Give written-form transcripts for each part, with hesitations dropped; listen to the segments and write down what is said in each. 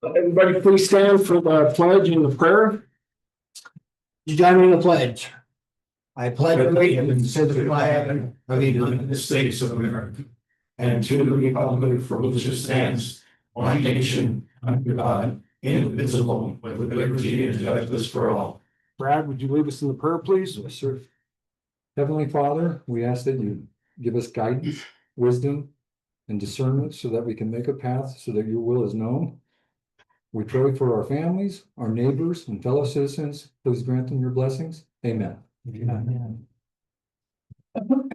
Everybody please stand for the pledge and the prayer. You join me in the pledge. I pledge allegiance to the flag of the United States of America and to the republic for which it stands, one nation, under God, indivisible, with liberty and justice for all. Brad, would you lead us in the prayer, please? Yes, sir. Heavenly Father, we ask that you give us guidance, wisdom, and discernment so that we can make a path so that your will is known. We pray for our families, our neighbors, and fellow citizens. Please grant them your blessings. Amen. Amen. All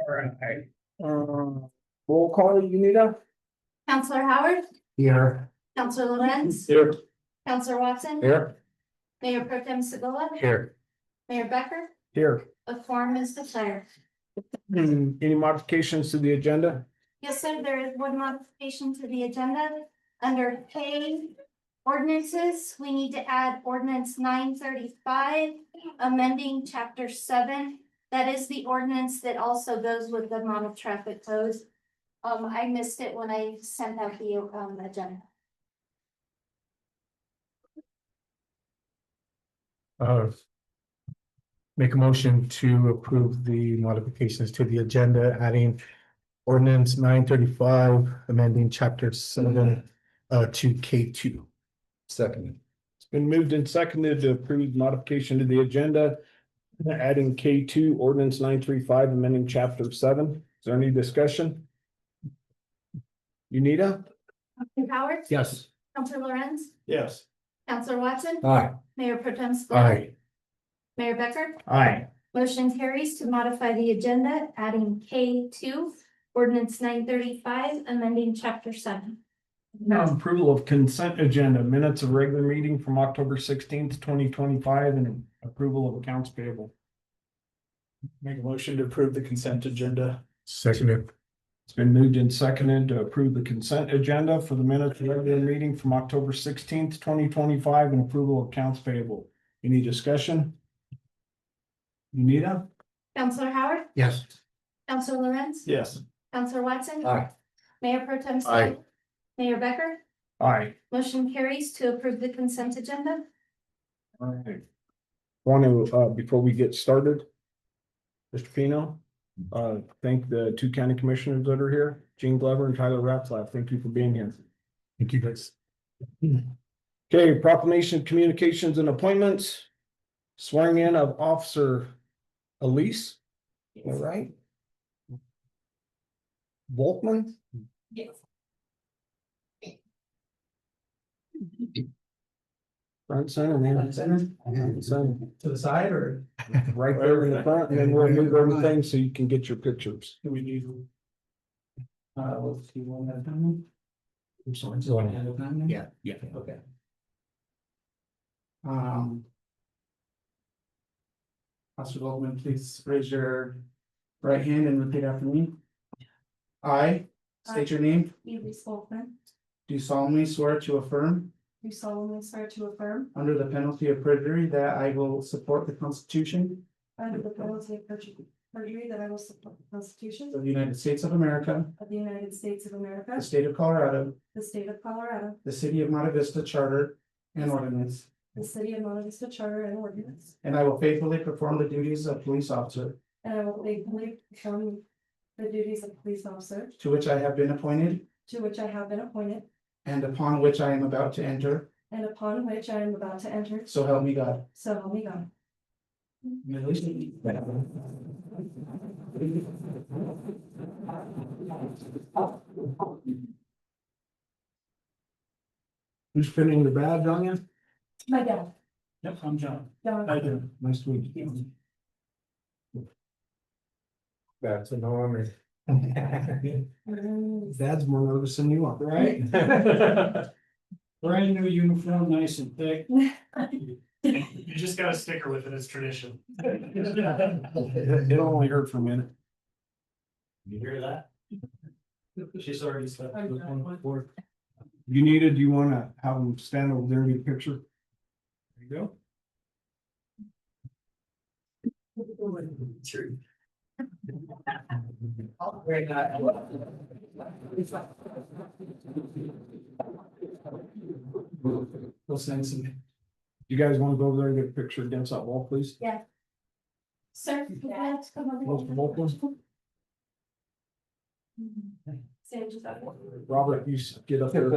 right. Roll call, Unita? Counselor Howard, Here. Counselor Lorenz, Here. Counselor Watson. Here. Mayor Pro Tem Segola, Here. Mayor Becker, Here. a quorum is declared. Any modifications to the agenda? Yes, sir, there is one modification to the agenda. Under K ordinances, we need to add ordinance 935, amending chapter 7. That is the ordinance that also goes with the amount of traffic codes. I missed it when I sent out the agenda. Make a motion to approve the modifications to the agenda, adding ordinance 935, amending chapter 7 to K2. Second. It's been moved and seconded to approve modification to the agenda. Adding K2 ordinance 935, amending chapter 7. Is there any discussion? Unita? Counselor Howard. Yes. Counselor Lorenz, Yes. Counselor Watson. Aye. Mayor Pro Tem Segola. Aye. Mayor Becker. Aye. Motion carries to modify the agenda, adding K2, ordinance 935, amending chapter 7. Now approval of consent agenda, minutes of regular meeting from October 16th, 2025, and approval of accounts payable. Make a motion to approve the consent agenda. Seconded. It's been moved and seconded to approve the consent agenda for the minutes of regular meeting from October 16th, 2025, and approval of accounts payable. Any discussion? Unita? Counselor Howard, Yes. Counselor Lorenz, Yes. Counselor Watson. Aye. Mayor Pro Tem Aye. Segola. Mayor Becker. Aye. Motion carries to approve the consent agenda. All right. Want to, before we get started, Mr. Pino, thank the two county commissioners that are here, Gene Glover and Tyler Ratzlaff. Thank you for being here. Thank you, guys. Okay, proclamation, communications and appointments. Swearing in of Officer Elise. All right. Volkman? Yes. Front center, man. Center? Center. To the side or? Right there in the front, and then we'll move everything so you can get your pictures. Do we need? Let's see, one at a time. I'm sorry. One. At a time then? Yeah. Okay. Officer Goldman, please raise your right hand and repeat after me. I state your name, Elise Volkman, do solemnly swear to affirm, do solemnly swear to affirm, under the penalty of perjury, that I will support the Constitution under the penalty of perjury, that I will support the Constitution of the United States of America, of the United States of America, the state of Colorado, the state of Colorado, the city of Monte Vista Charter and ordinance, the city of Monte Vista Charter and ordinance, and I will faithfully perform the duties of police officer and I will faithfully perform the duties of police officer to which I have been appointed to which I have been appointed and upon which I am about to enter, and upon which I am about to enter, so help me God. so help me God. Who's pinning the badge on you? My dad. Yep, I'm John. John. I do. Nice to meet you. That's an honor. Dad's more nervous than you are. Right? Brand new uniform, nice and thick. You just got a sticker with it, it's tradition. It only hurt for a minute. You hear that? She's already slept. You needed, do you want to have them stand over there and get a picture? There you go. True. Very nice. We'll send some. You guys want to go over there and get a picture against that wall, please? Sir, would you like to come over? Most welcome. Sam, just up. Robert, you get up there.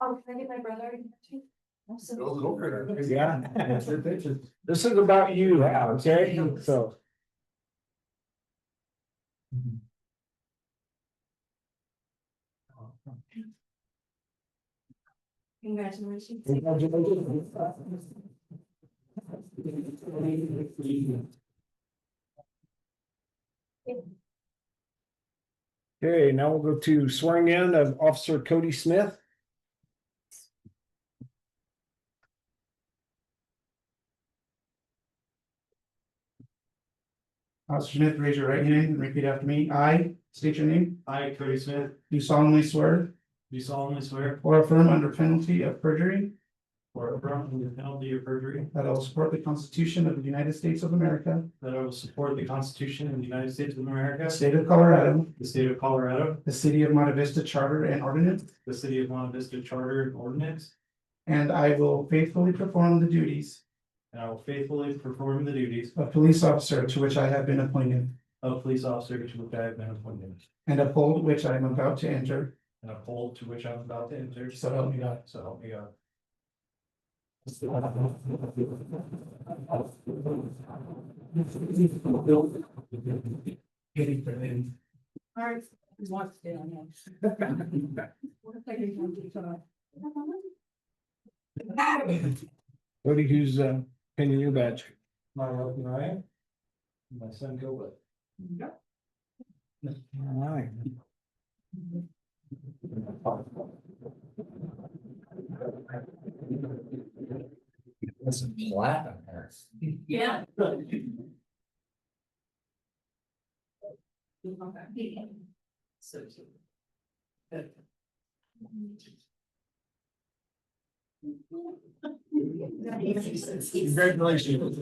Oh, can I get my brother? Yeah. This is about you, okay? So. Congratulations. Okay, now we'll go to swearing in of Officer Cody Smith. Officer Smith, raise your right hand and repeat after me. I state your name. I, Cody Smith, Do solemnly swear do solemnly swear or affirm under penalty of perjury or affirm under penalty of perjury that I will support the Constitution of the United States of America, that I will support the Constitution of the United States of America, the state of Colorado, the state of Colorado, the city of Monte Vista Charter and Ordinance, the city of Monte Vista Charter and Ordinance, and I will faithfully perform the duties and I will faithfully perform the duties of police officer to which I have been appointed, of police officer to which I have been appointed, and uphold which I am about to enter. and uphold to which I am about to enter. So help me God. So help me God. Getting for them. Alright. Cody, who's pinning your badge? My wife and I, my son Gilbert. All right. That's a platinum there. Yeah. Congratulations.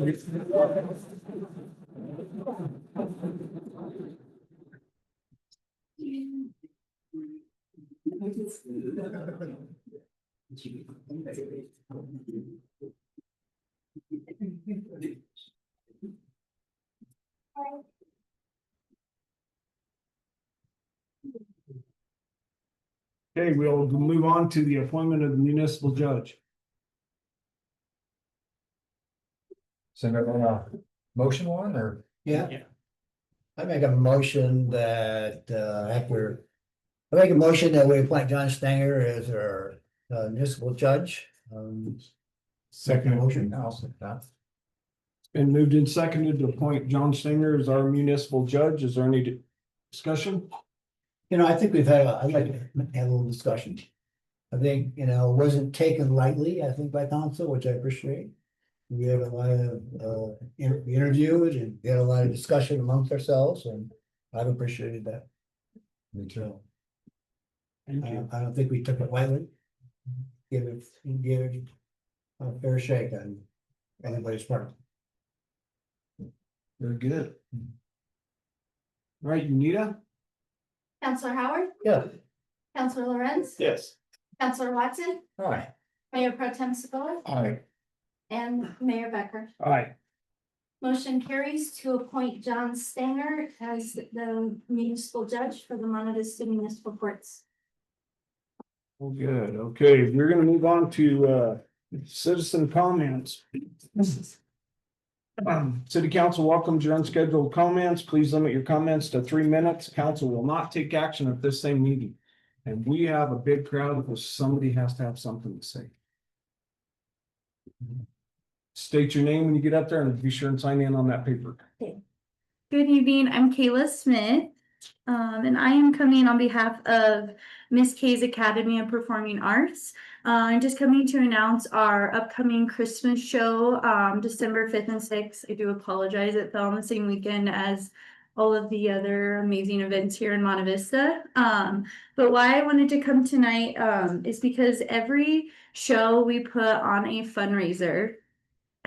Okay, we'll move on to the appointment of the municipal judge. Send it on a motion one or? Yeah. Yeah. I make a motion that, I make a motion that we appoint John Stanger as our municipal judge. Second motion. I'll second that. Been moved and seconded to appoint John Stinger as our municipal judge. Is there any discussion? You know, I think we've had, I'd like to have a little discussion. I think, you know, it wasn't taken lightly, I think, by council, which I appreciate. We had a lot of, we interviewed and we had a lot of discussion amongst ourselves and I've appreciated that. Me too. Thank you. I don't think we took it lightly. Give it a fair shake on anybody's part. Very good. All right, Unita? Counselor Howard, Yeah. Counselor Lorenz, Yes. Counselor Watson, Aye. Mayor Pro Tem Segola, Aye. and Mayor Becker. Aye. Motion carries to appoint John Stanger as the municipal judge for the Monte Vista Municipal Courts. Well, good. Okay, we're gonna move on to citizen comments. City Council welcomes your unscheduled comments. Please limit your comments to 3 minutes. Council will not take action at this same meeting. And we have a big crowd because somebody has to have something to say. State your name when you get up there and be sure and sign in on that paper. Good evening, I'm Kayla Smith, and I am coming on behalf of Miss K's Academy of Performing Arts. I'm just coming to announce our upcoming Christmas show, December 5th and 6th. I do apologize, it fell on the same weekend as all of the other amazing events here in Monte Vista. But why I wanted to come tonight is because every show we put on a fundraiser.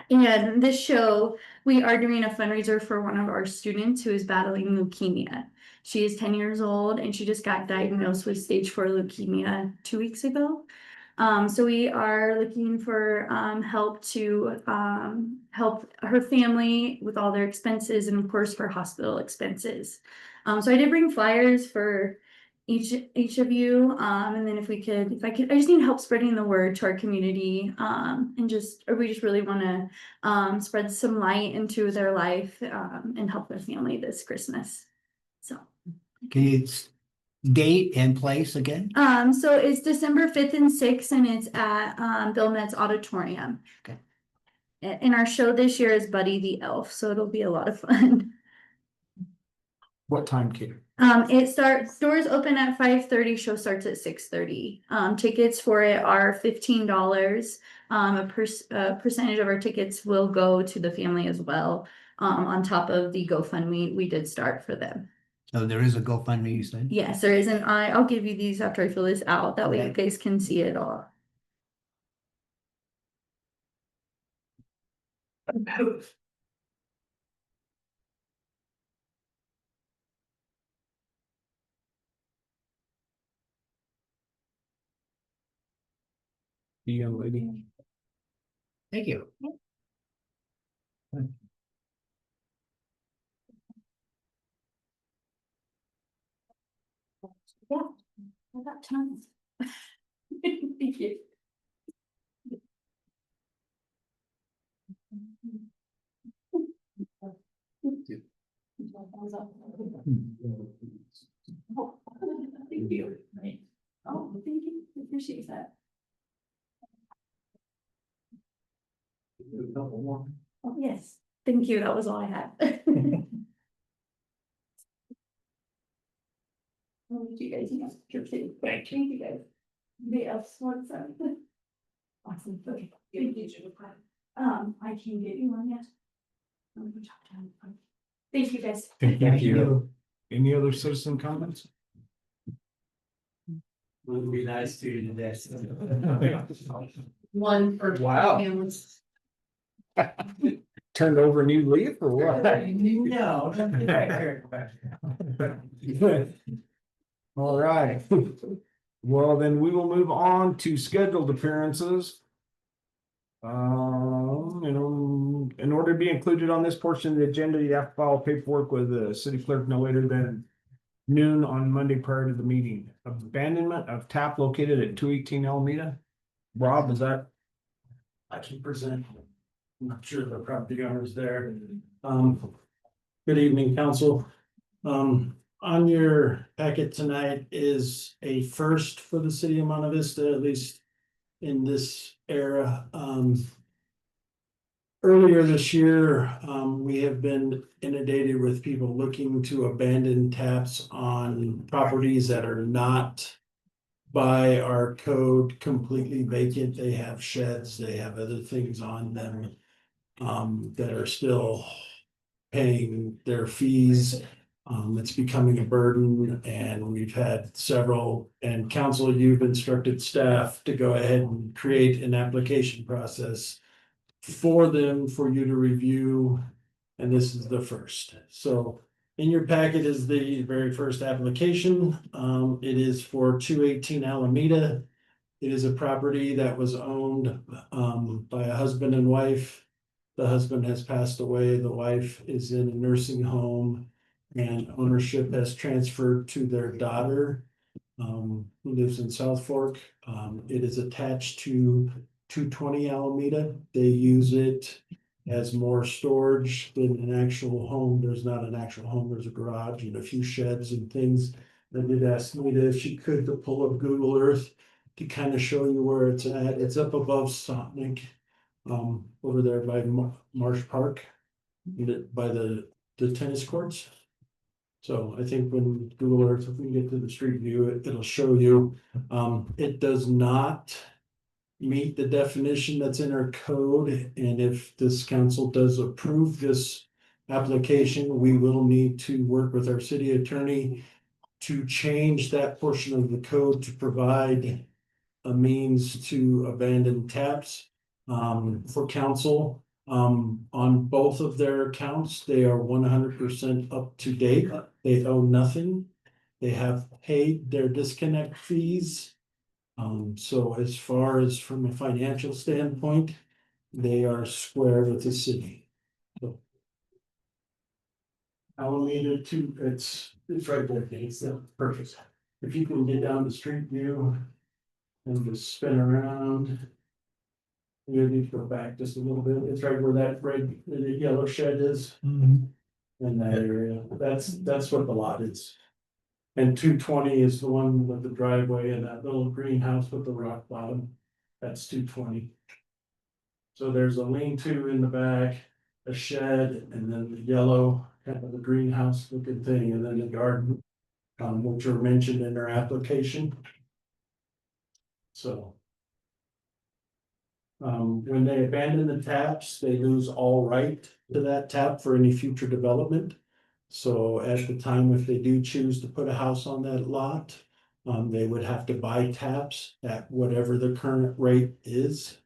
And this show, we are doing a fundraiser for one of our students who is battling leukemia. She is 10 years old and she just got diagnosed with stage 4 leukemia 2 weeks ago. So we are looking for help to help her family with all their expenses and of course for hospital expenses. So I did bring flyers for each of you, and then if I just need help spreading the word to our community, or we just really want to spread some light into their life, and help their family this Christmas. So. Can you date and place again? So it's December 5th and 6th, and it's at Bill Metz Auditorium. Okay. And our show this year is Buddy the Elf, so it'll be a lot of fun. What time, Kate? Doors open at 5:30, show starts at 6:30. Tickets for it are $15. A percentage of our tickets will go to the family as well, on top of the GoFundMe we did start for them. Oh, there is a GoFundMe, you said? Yes, there is I'll give you these after I fill this out, that way you Okay. guys can see it all. The young lady. Thank you. Yeah, I got tons. Thank you. Thank you. Oh, thank you. Appreciate that. Oh, yes. Thank you. That was all I had. I'll let you guys know. Thank you guys. The else wants something. Awesome. Thank you. I can get you one, yes. Thank you guys. Thank you. Any other citizen comments? Would be nice to you today. One for. Wow. families. Turned over a new leaf or what? No. All right. Well, then we will move on to scheduled appearances. In order to be included on this portion of the agenda, you have to file paperwork with the city clerk no later than noon on Monday prior to the meeting. Abandonment of tap located at 218 Alameda. Rob, is that? I can present. I'm not sure the property owner's there. Good evening, council. On your packet tonight is a first for the city of Monte Vista, at least in this era. Earlier this year, we have been inundated with people looking to abandon taps on properties that are not by our code completely vacant. They have sheds, they have other things on them that are still paying their fees. It's becoming a burden, and we've had several, and council, you've instructed staff to go ahead and create an application process for them for you to review, and this is the first. So in your packet is the very first application. It is for 218 Alameda. It is a property that was owned by a husband and wife. The husband has passed away, the wife is in a nursing home, and ownership has transferred to their daughter, who lives in South Fork. It is attached to 220 Alameda. They use it as more storage than an actual home. There's not an actual home, there's a garage and a few sheds and things. They did ask me if she could to pull up Google Earth to kind of show you where it's at. It's up above Sonic, over there by Marsh Park, by the tennis courts. So I think when Google Earth, if we can get to the street view, it'll show you. It does not meet the definition that's in our code, and if this council does approve this application, we will need to work with our city attorney to change that portion of the code to provide a means to abandon taps for council. On both of their accounts, they are 100% up to date. They owe nothing. They have paid their disconnect fees. So as far as from a financial standpoint, they are square with the city. So Alameda too, it's right there, it's perfect. If you can get down the street view and just spin around. You need to go back just a little bit. It's right where that red, the yellow shed is. In that area. That's what the lot is. And 220 is the one with the driveway and that little greenhouse with the rock bottom. That's 220. So there's a lean-to in the back, a shed, and then the yellow, kind of the greenhouse looking thing, and then the garden. Which are mentioned in their application. So. When they abandon the taps, they lose all right to that tap for any future development. So at the time, if they do choose to put a house on that lot, they would have to buy taps at whatever the current rate is.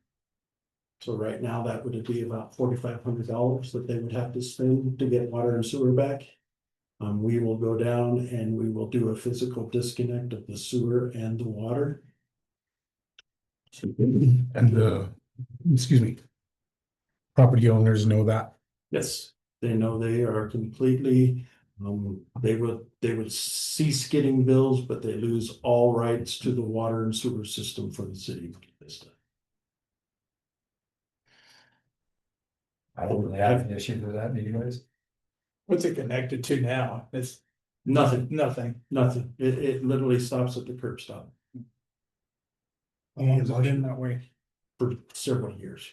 So right now, that would be about $4,500 that they would have to spend to get water and sewer back. We will go down and we will do a physical disconnect of the sewer and the water. And excuse me. Property owners know that. Yes, they know they are completely, they would cease getting bills, but they lose all rights to the water and sewer system for the city of Monte Vista. I don't really have an issue with that, do you guys? What's it connected to now? It's Nothing, nothing. nothing. It literally stops at the curb stop How long has it been that way? for several years.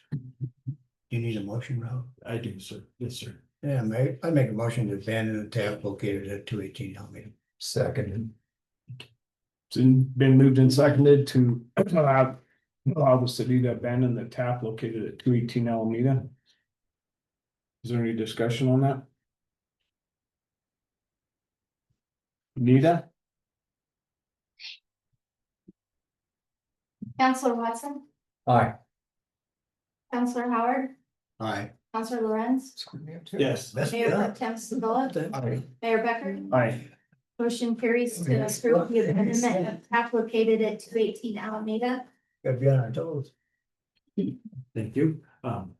You need a motion, Rob? I do, sir. Yes, sir. Yeah, I make a motion to abandon the tap located at 218 Alameda. Second. It's been moved and seconded to allow the city to abandon the tap located at 218 Alameda. Is there any discussion on that? Nita? Counselor Watson, Aye. Counselor Howard, Aye. Counselor Lorenz, Screw me up too. Yes. That's Mayor Pro good. Tem Segola, Aye. Mayor Becker. Aye. Motion carries to approve the amendment of tap located at 218 Alameda. Gotta be on our toes. Thank you.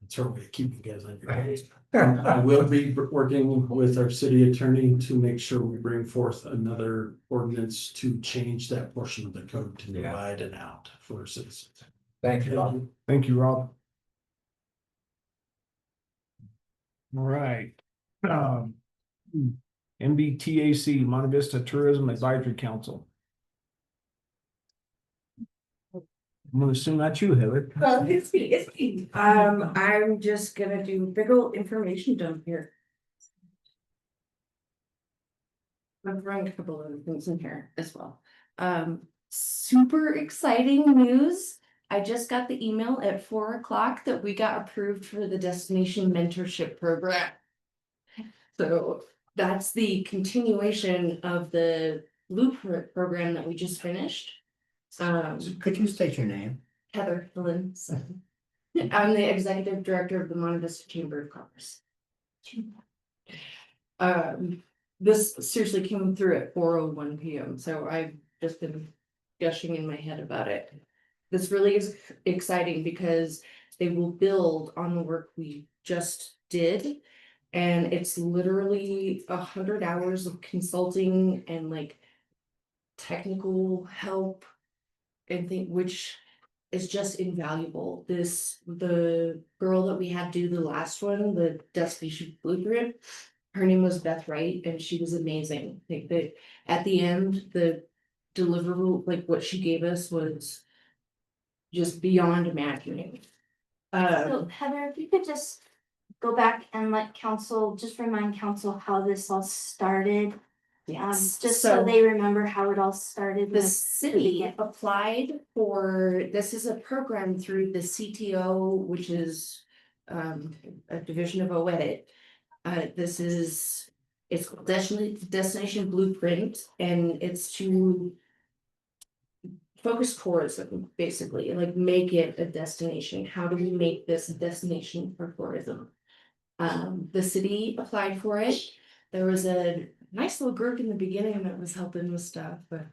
It's our way of keeping you guys on your toes. I will be working with our city attorney to make sure we bring forth another ordinance to change that portion of the code to Yeah. divide it out for citizens. Thank you, Rob. Thank you, Rob. All right. MBTAC, Monte Vista Tourism Advisory Council. I'm gonna assume that's you, Heather. Well, it's me. I'm just gonna do big ol' information dump here. I'm throwing a couple of things in here as well. Super exciting news. I just got the email at 4 o'clock that we got approved for the Destination Mentorship Program. So that's the continuation of the Blueprint program that we just finished. Could you state your name? Heather Lynn. I'm the executive director of the Monte Vista Chamber of Commerce. This seriously came through at 4:01 PM, so I've just been gushing in my head about it. This really is exciting because they will build on the work we just did. And it's literally 100 hours of consulting and like technical help and which is just invaluable. The girl that we had do the last one, the Destination Blueprint, her name was Beth Wright, and she was amazing. Like that at the end, the deliverable, like what she gave us was just beyond imagining. So Heather, if you could just go back and let council, just remind council how this all started. Just so they remember how it all started. The city applied for, this is a program through the CTO, which is a division of OEDIT. It's Destination Blueprint, and it's to focus tourism, basically, like make it a destination. How do we make this a destination for tourism? The city applied for it. There was a nice little group in the beginning that was helping with stuff, but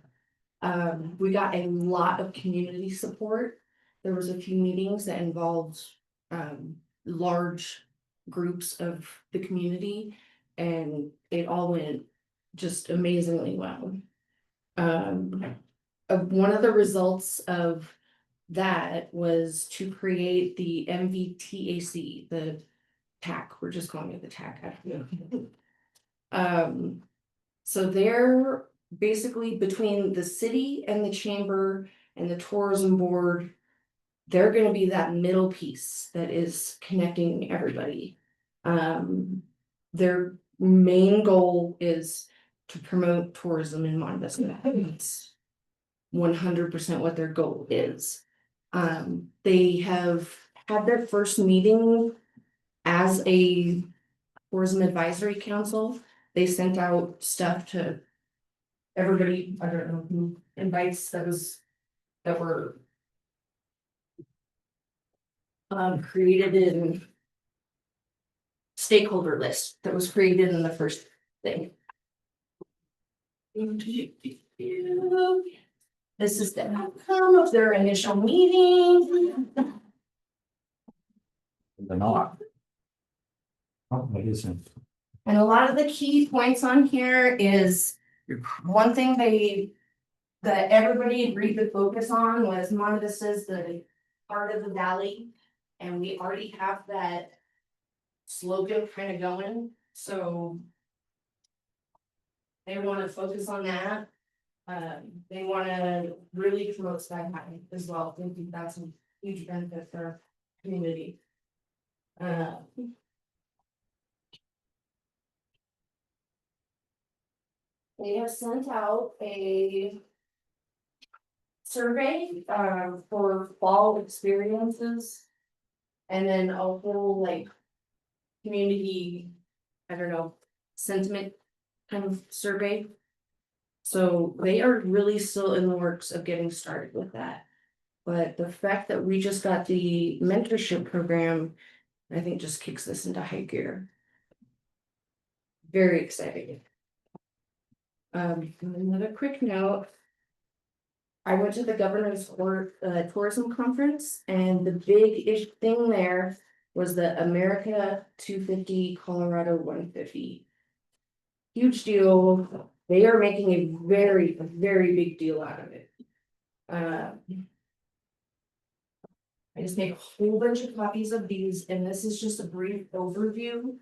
we got a lot of community support. There was a few meetings that involved large groups of the community, and it all went just amazingly well. One of the results of that was to create the MVTAC, the TAC, we're just calling it the TAC. So they're basically between the city and the chamber and the tourism board. They're gonna be that middle piece that is connecting everybody. Their main goal is to promote tourism in Monte Vista. It's 100% what their goal is. They have had their first meeting as a tourism advisory council. They sent out stuff to everybody, I don't know who invites that were created in stakeholder list that was created in the first thing. This is the outcome of their initial meeting. They're not. Oh, it isn't. And a lot of the key points on here is one thing that everybody agreed to focus on was Monte Vista is the part of the valley. And we already have that slogan kind of going, so they want to focus on that. They want to really promote sky high as well. I think that's a huge benefit for our community. They have sent out a survey for fall experiences. And then a whole like community, I don't know, sentiment kind of survey. So they are really still in the works of getting started with that. But the fact that we just got the mentorship program, I think just kicks this into high gear. Very exciting. Another quick note. I went to the governor's tourism conference, and the big thing there was the America 250, Colorado 150. Huge deal. They are making a very big deal out of it. I just made a whole bunch of copies of these, and this is just a brief overview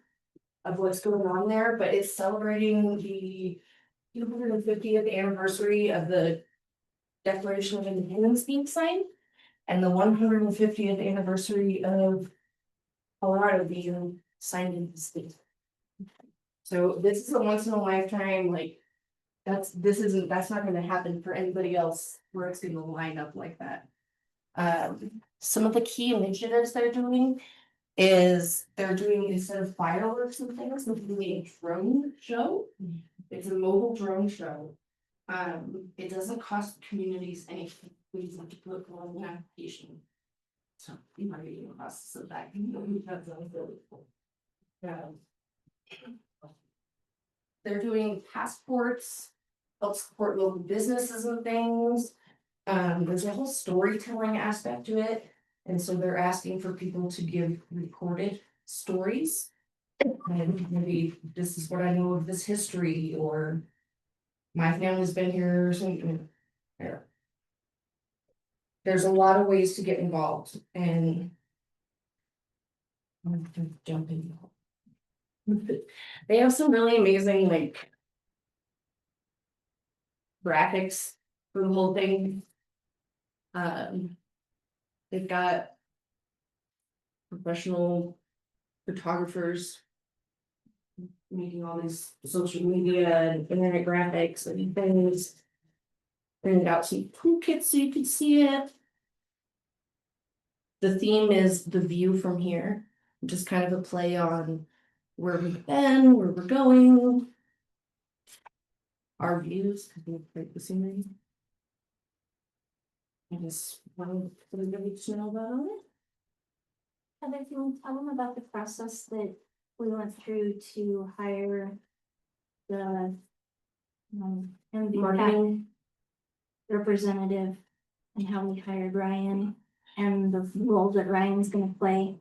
of what's going on there, but it's celebrating the 250th anniversary of the Declaration of Independence being signed, and the 150th anniversary of Colorado being signed into the state. So this is a once in a lifetime, like that's not gonna happen for anybody else where it's gonna line up like that. Some of the key initiatives they're doing is instead of fireworks and things, they're doing a drone show. It's a mobile drone show. It doesn't cost communities anything. We just have to put on the application. So you might be in the process of that. That's really cool. They're doing passports, help support local businesses and things. There's a whole storytelling aspect to it. And so they're asking for people to give recorded stories. And maybe this is what I know of this history, or my family's been here or something. Yeah. There's a lot of ways to get involved, and I'm gonna jump in. They have some really amazing like graphics for the whole thing. They've got professional photographers making all these social media and internet graphics and things. Printed out some toolkits so you can see it. The theme is the view from here, just kind of a play on where we've been, where we're going. Our views, the scenery. I just wanted everybody to know about it. Heather, can you tell them about the process that we went through to hire the MVPAC Marketing. representative and how we hired Ryan and the role that Ryan's gonna play?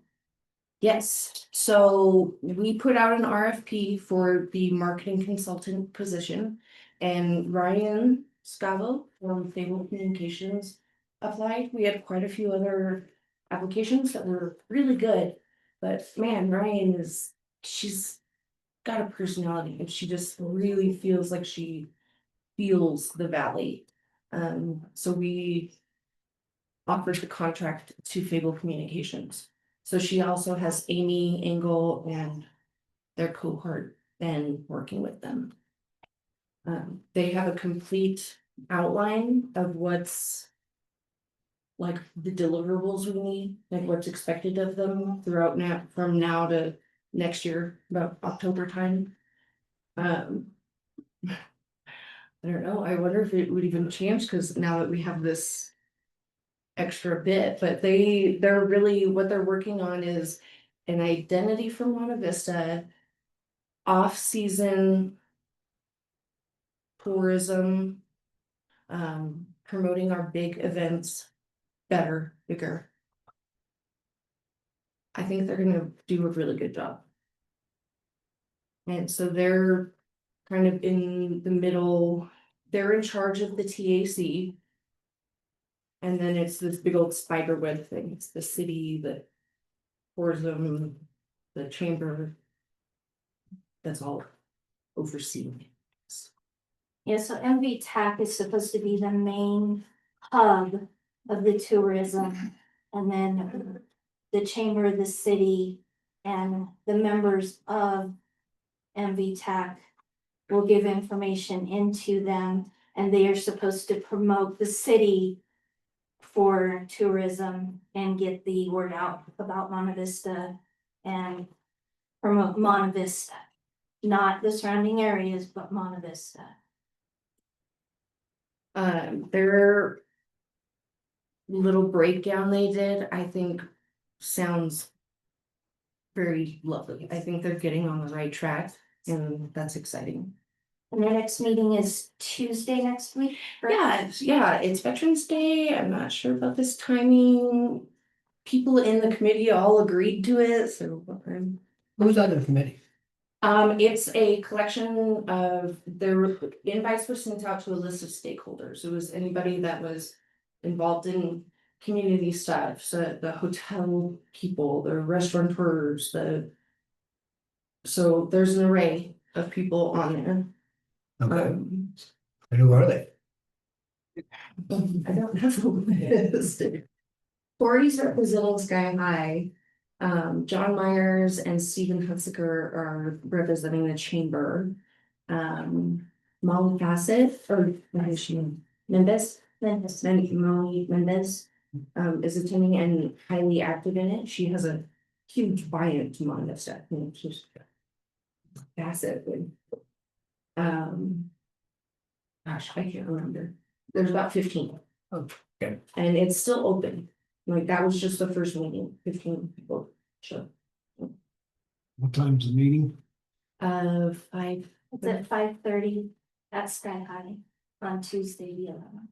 Yes, so we put out an RFP for the marketing consultant position. And Ryan Scavo from Fable Communications applied. We had quite a few other applications that were really good. But man, she's got a personality and she just really feels like she feels the valley. So we offered the contract to Fable Communications. So she also has Amy Engel and their cohort Ben working with them. They have a complete outline of what's like the deliverables we need, like what's expected of them throughout from now to next year, about October time. I don't know, I wonder if it would even change, because now that we have this extra bit, but they're really, what they're working on is an identity for Monte Vista, off-season tourism, promoting our big events better, bigger. I think they're gonna do a really good job. And so they're kind of in the middle, they're in charge of the TAC. And then it's this big old spider web thing, it's the city, the tourism, the chamber. That's all overseen. Yeah, so MVTAC is supposed to be the main hub of the tourism. And then the chamber of the city and the members of MVTAC will give information into them. And they are supposed to promote the city for tourism and get the word out about Monte Vista and promote Monte Vista. Not the surrounding areas, but Monte Vista. Their little breakdown they did, I think, sounds very lovely. I think they're getting on the right track, and that's exciting. And their next meeting is Tuesday next week? correct? Yeah, it's Veterans Day. I'm not sure about this timing. People in the committee all agreed to it, so. Who's on the committee? It's a collection of, their invites were sent out to a list of stakeholders. It was anybody that was involved in community stuff, so the hotel people, the restaurateurs, so there's an array of people on there. Okay, Um, and who are they? I don't have the list. Corey's representing Sky High. John Myers and Stephen Hunsaker are representing the chamber. Molly Bassett, or what is she? Mendez? Molly Mendez is attending and highly active in it. She has a huge buy-in to Monte Vista. She's Bassett. Gosh, I can't remember. There's about 15. Oh, okay. And it's still open. Like that was just the first meeting, 15 people. Sure. What time's the meeting? 5. It's at 5:30 at Sky High on Tuesday, the 11th.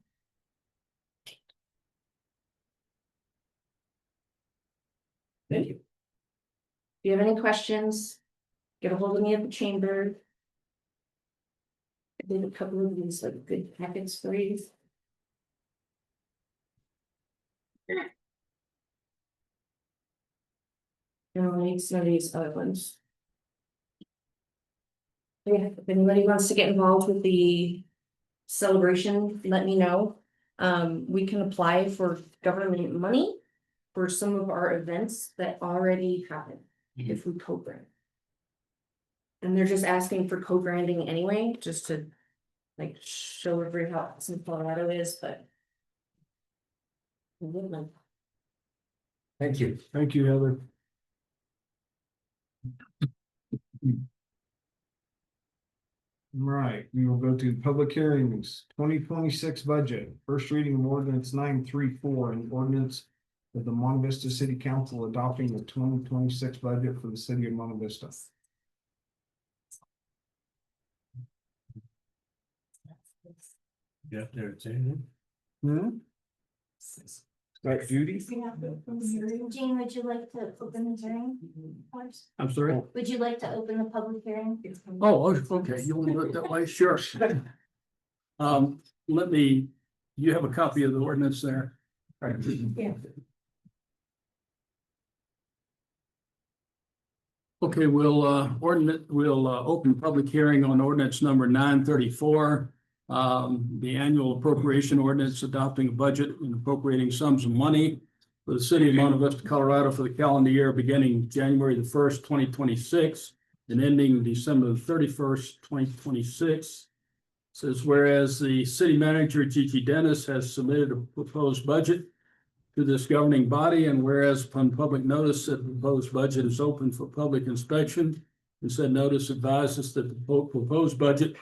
Thank you. If you have any questions, get a hold of me at the chamber. I did a couple of these like good packets for you. And I'll need some of these other ones. Yeah, if anybody wants to get involved with the celebration, let me know. We can apply for government money for some of our events that already happen if we co-brand. And they're just asking for co-branding anyway, just to like show everybody how awesome Colorado is, but. Thank you. Thank you, Heather. Right, we will go to public hearings, 2026 budget, first reading of ordinance 934, an ordinance of the Monte Vista City Council adopting the 2026 budget for the city of Monte Vista. Yeah, there it's in. Hmm? Right, Judy? Jean, would you like to open the hearing? first? I'm sorry? Would you like to open the public hearing? Oh, okay, you want to do it that way? Sure. Let me, you have a copy of the ordinance there? Yeah. Okay, we'll open public hearing on ordinance number 934. The annual appropriation ordinance adopting a budget and appropriating sums of money for the city of Monte Vista, Colorado for the calendar year beginning January the 1st, 2026 and ending December the 31st, 2026. Says, whereas the city manager, Gigi Dennis, has submitted a proposed budget to this governing body, and whereas upon public notice that the proposed budget is open for public inspection, and said notice advises that the proposed budget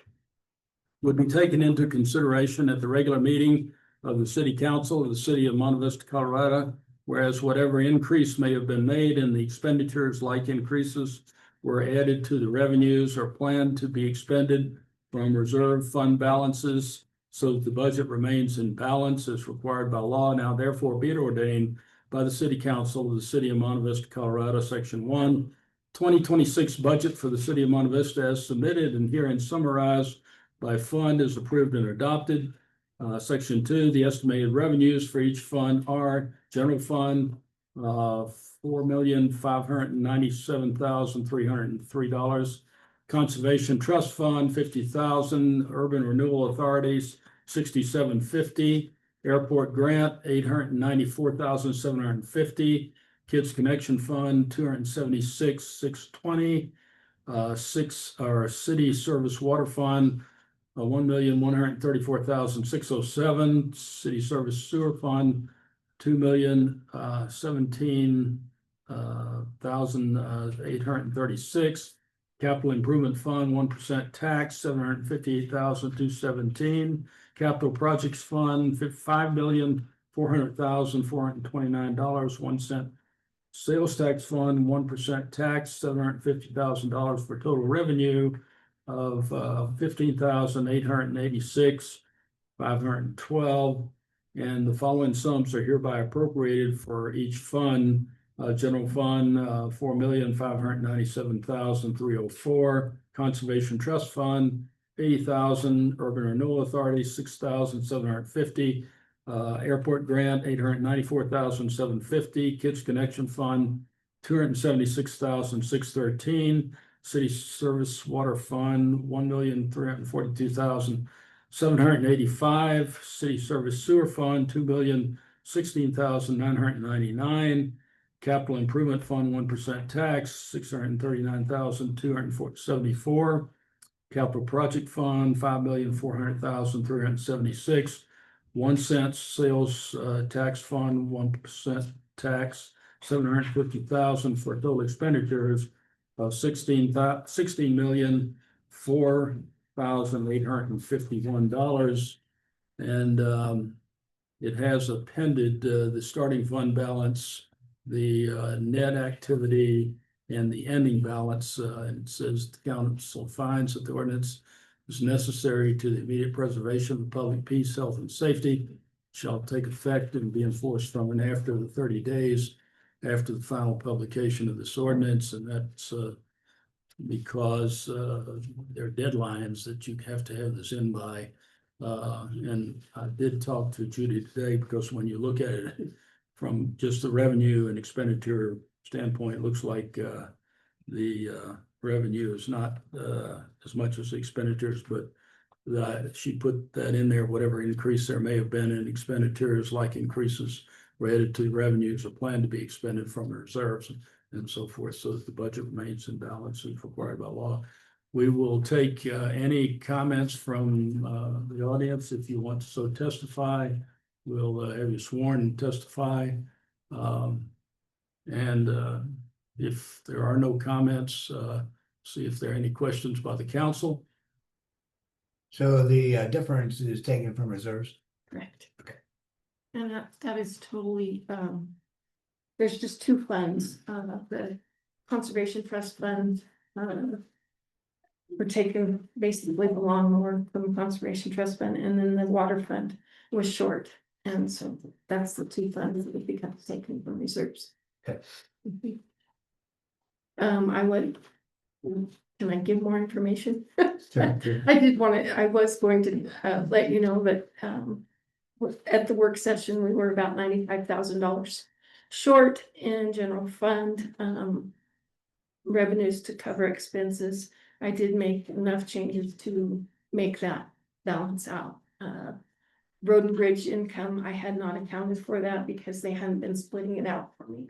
would be taken into consideration at the regular meeting of the city council of the city of Monte Vista, Colorado, whereas whatever increase may have been made in the expenditures, like increases, were added to the revenues or planned to be expended from reserve fund balances, so that the budget remains in balance as required by law. Now therefore be it ordained by the city council of the city of Monte Vista, Colorado, section 1, 2026 budget for the city of Monte Vista as submitted and herein summarized by fund is approved and adopted. Section 2, the estimated revenues for each fund are general fund, $4,597,303. Conservation Trust Fund, $50,000. Urban Renewal Authorities, $67.50. Airport Grant, $894,750. Kids Connection Fund, $276,620. City Service Water Fund, $1,134,607. City Service Sewer Fund, $2,017,836. Capital Improvement Fund, 1% tax, $758,217. Capital Projects Fund, $5,400,429, 1 cent. Sales Tax Fund, 1% tax, $750,000 for total revenue of $15,886,512. And the following sums are hereby appropriated for each fund. General Fund, $4,597,304. Conservation Trust Fund, $80,000. Urban Renewal Authority, $6,750. Airport Grant, $894,750. Kids Connection Fund, $276,613. City Service Water Fund, $1,342,785. City Service Sewer Fund, $2,016,999. Capital Improvement Fund, 1% tax, $639,274. Capital Project Fund, $5,400,376. 1 cent. Sales Tax Fund, 1% tax, $750,000 for total expenditures of $16,004,851. And it has appended the starting fund balance, the net activity, and the ending balance. And it says the council finds that the ordinance is necessary to the immediate preservation of public peace, health, and safety, shall take effect and be enforced from and after the 30 days after the final publication of this ordinance. And that's because there are deadlines that you have to have this in by. And I did talk to Judy today, because when you look at it from just the revenue and expenditure standpoint, it looks like the revenue is not as much as the expenditures, but she put that in there, whatever increase there may have been in expenditures, like increases related to revenues, are planned to be expended from the reserves and so forth, so that the budget remains in balance as required by law. We will take any comments from the audience. If you want to so testify, we'll have you sworn and testify. If there are no comments, see if there are any questions by the council. So the difference is taken from reserves? Correct. And that is totally, there's just two funds, the Conservation Trust Fund, we're taking basically the lawnmower from the Conservation Trust Fund, and then the water fund was short. And so that's the two funds that we become taken from reserves. Okay. I would, can I give more information? Sure. I was going to let you know that at the work session, we were about $95,000 short in general fund revenues to cover expenses. I did make enough changes to make that balance out. Road and bridge income, I had not accounted for that because they hadn't been splitting it out for me.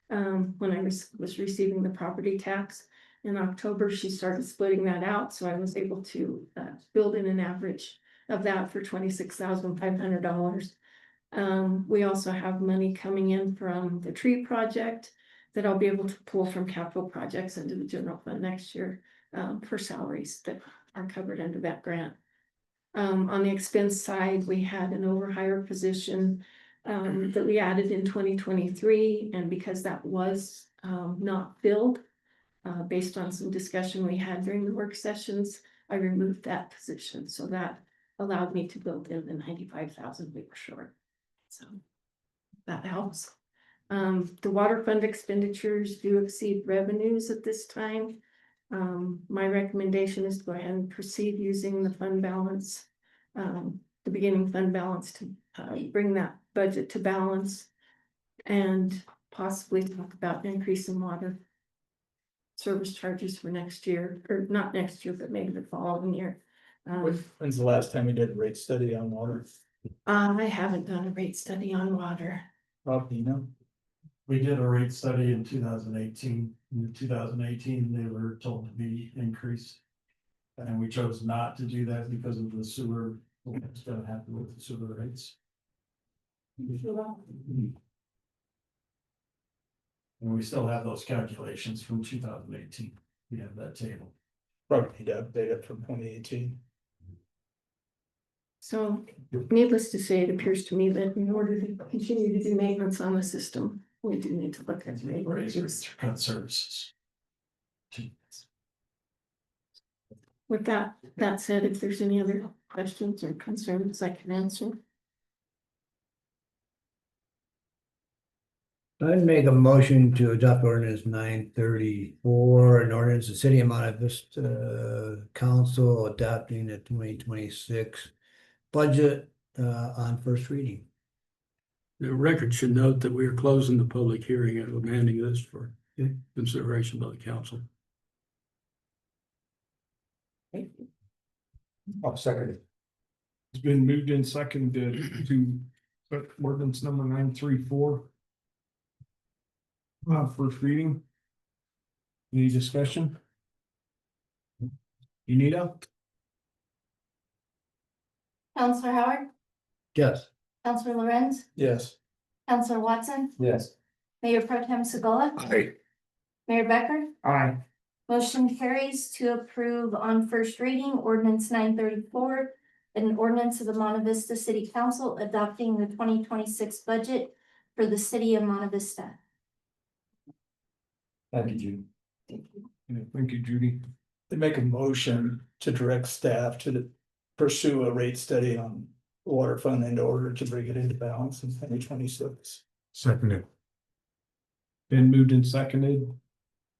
When I was receiving the property tax in October, she started splitting that out, so I was able to build in an average of that for $26,500. We also have money coming in from the tree project that I'll be able to pull from capital projects into the general fund next year for salaries that are covered under that grant. On the expense side, we had an overhire position that we added in 2023, and because that was not filled, based on some discussion we had during the work sessions, I removed that position, so that allowed me to build in the 95,000 we were short. So that helps. The water fund expenditures do exceed revenues at this time. My recommendation is to go ahead and proceed using the fund balance, the beginning fund balance to bring that budget to balance and possibly talk about increasing water service charges for next year, or not next year, but maybe the following year. When's the last time you did a rate study on water? I haven't done a rate study on water. Rob, do you know? We did a rate study in 2018. In 2018, they were told to be increased. And we chose not to do that because of the sewer, what's gonna happen with the sewer rates. And we still have those calculations from 2018. We have that table. Probably need to update it from 2018. So needless to say, it appears to me that in order to continue to do maintenance on the system, we do need to look at Raise cut services. With that said, if there's any other questions or concerns I can answer. I'd make a motion to adopt ordinance 934, an ordinance, the city of Monte Vista council adopting the 2026 budget on first reading. The record should note that we are closing the public hearing and amending this for consideration by the council. I'll second it. It's been moved and seconded to ordinance number 934. First reading. Any discussion? Unita? Counselor Howard, Yes. Counselor Lorenz, Yes. Counselor Watson, Yes. Mayor Pro Tem Segola, Aye. Mayor Becker. Aye. Motion carries to approve on first reading ordinance 934, an ordinance of the Monte Vista City Council adopting the 2026 budget for the city of Monte Vista. Thank you, Judy. Yeah, thank you, Judy. They make a motion to direct staff to pursue a rate study on the water fund in order to bring it into balance in 2026. Seconded. Been moved and seconded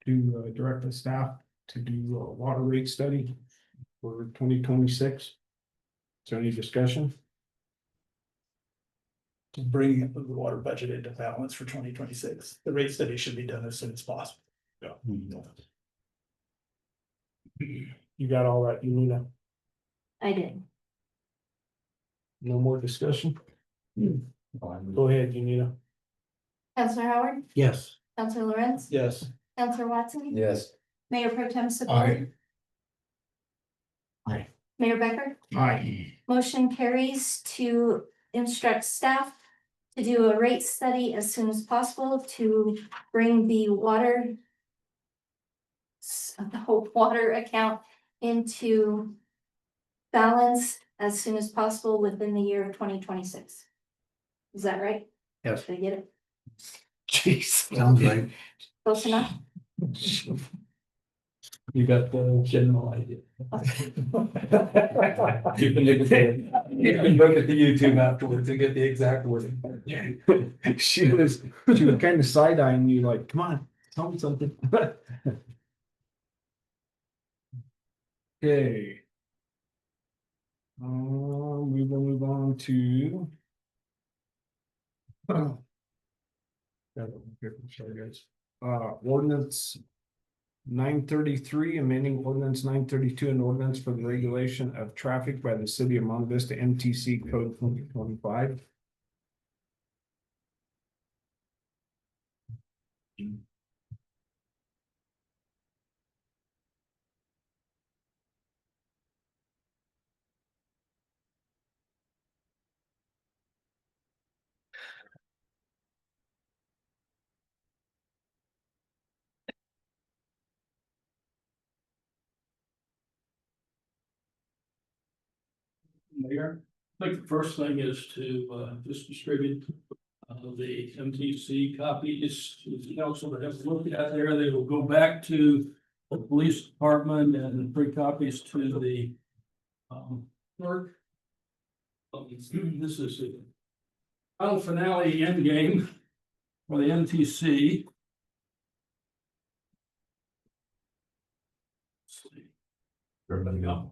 to direct the staff to do a water rate study for 2026. Is there any discussion? To bring the water budget into balance for 2026. The rate study should be done as soon as possible. Yeah. You got all that, Unita? I did. No more discussion? Go ahead, Unita. Counselor Howard, Yes. Counselor Lorenz, Yes. Counselor Watson. Yes. Mayor Pro Tem Segola. Aye. Aye. Mayor Becker. Aye. Motion carries to instruct staff to do a rate study as soon as possible to bring the whole water account into balance as soon as possible within the year of 2026. Is that right? Yes. Did I get it Jeez. Sounds right. close enough? You got the general idea. You can look at the YouTube afterwards and get the exact wording. She was kind of side eyeing you like, come on, tell me something. Okay. We will move on to. Sorry, guys. Ordinance 933, amending ordinance 932, an ordinance for the regulation of traffic by the city of Monte Vista MTC code 2025. Mayor, I think the first thing is to just distribute the MTC copies to the council that have looked at there. They will go back to the police department and free copies to the clerk. This is the final finale end game for the MTC. Everybody go.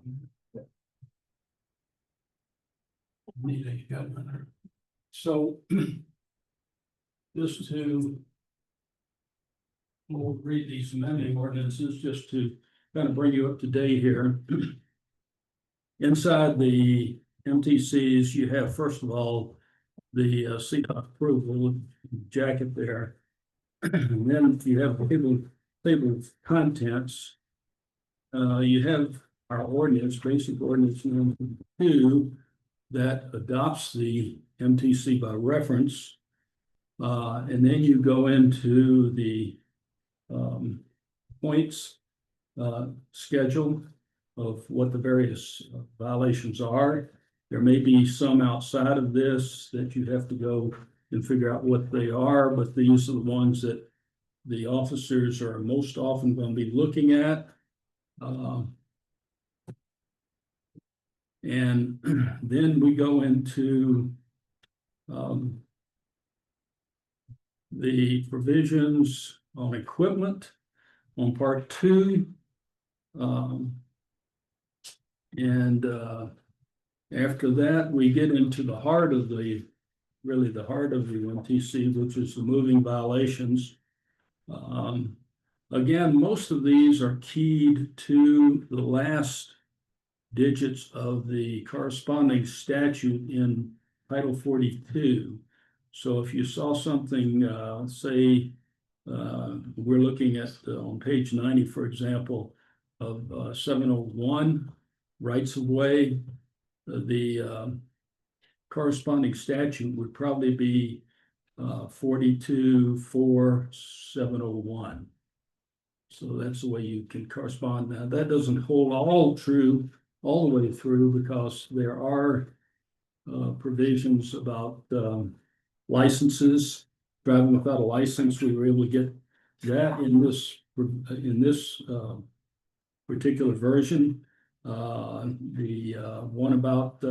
So just to we'll read these amending ordinances just to kind of bring you up to date here. Inside the MTCs, you have, first of all, the CDOT approval jacket there. And then you have table of contents. You have our ordinance, basic ordinance number 2, that adopts the MTC by reference. And then you go into the points schedule of what the various violations are. There may be some outside of this that you have to go and figure out what they are, but these are the ones that the officers are most often going to be looking at. And then we go into the provisions on equipment on part 2. And after that, we get into the heart of the MTC, which is the moving violations. Again, most of these are keyed to the last digits of the corresponding statute in Title 42. So if you saw something, say, we're looking at on page 90, for example, of 701 rights of way, the corresponding statute would probably be 42-4701. So that's the way you can correspond. Now, that doesn't hold all true all the way through, because there are provisions about licenses. Driving without a license, we were able to get that in this particular version. The one about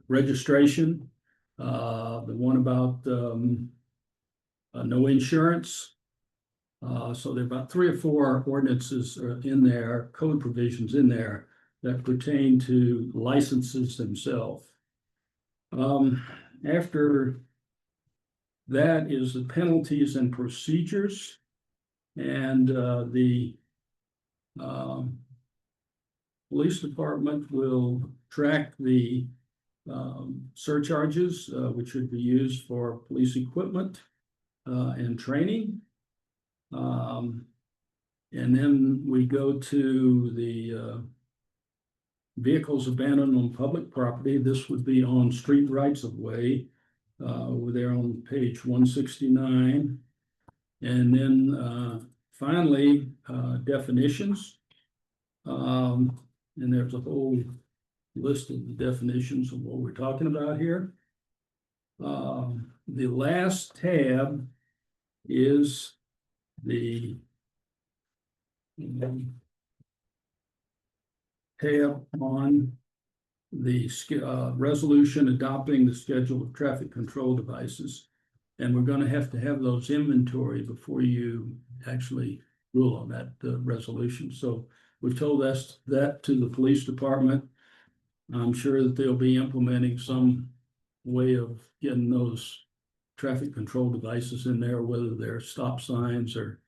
registration, the one about no insurance. So there are about 3 or 4 ordinances in there, code provisions in there that pertain to licenses themselves. After that is the penalties and procedures, and the police department will track the surcharges, which should be used for police equipment and training. And then we go to the vehicles abandoned on public property. This would be on street rights of way, over there on page 169. And then finally, definitions. And there's a whole list of the definitions of what we're talking about here. The last tab is the tab on the resolution adopting the schedule of traffic control devices. And we're gonna have to have those inventory before you actually rule on that resolution. So we've told that to the police department. I'm sure that they'll be implementing some way of getting those traffic control devices in there, whether they're stop signs or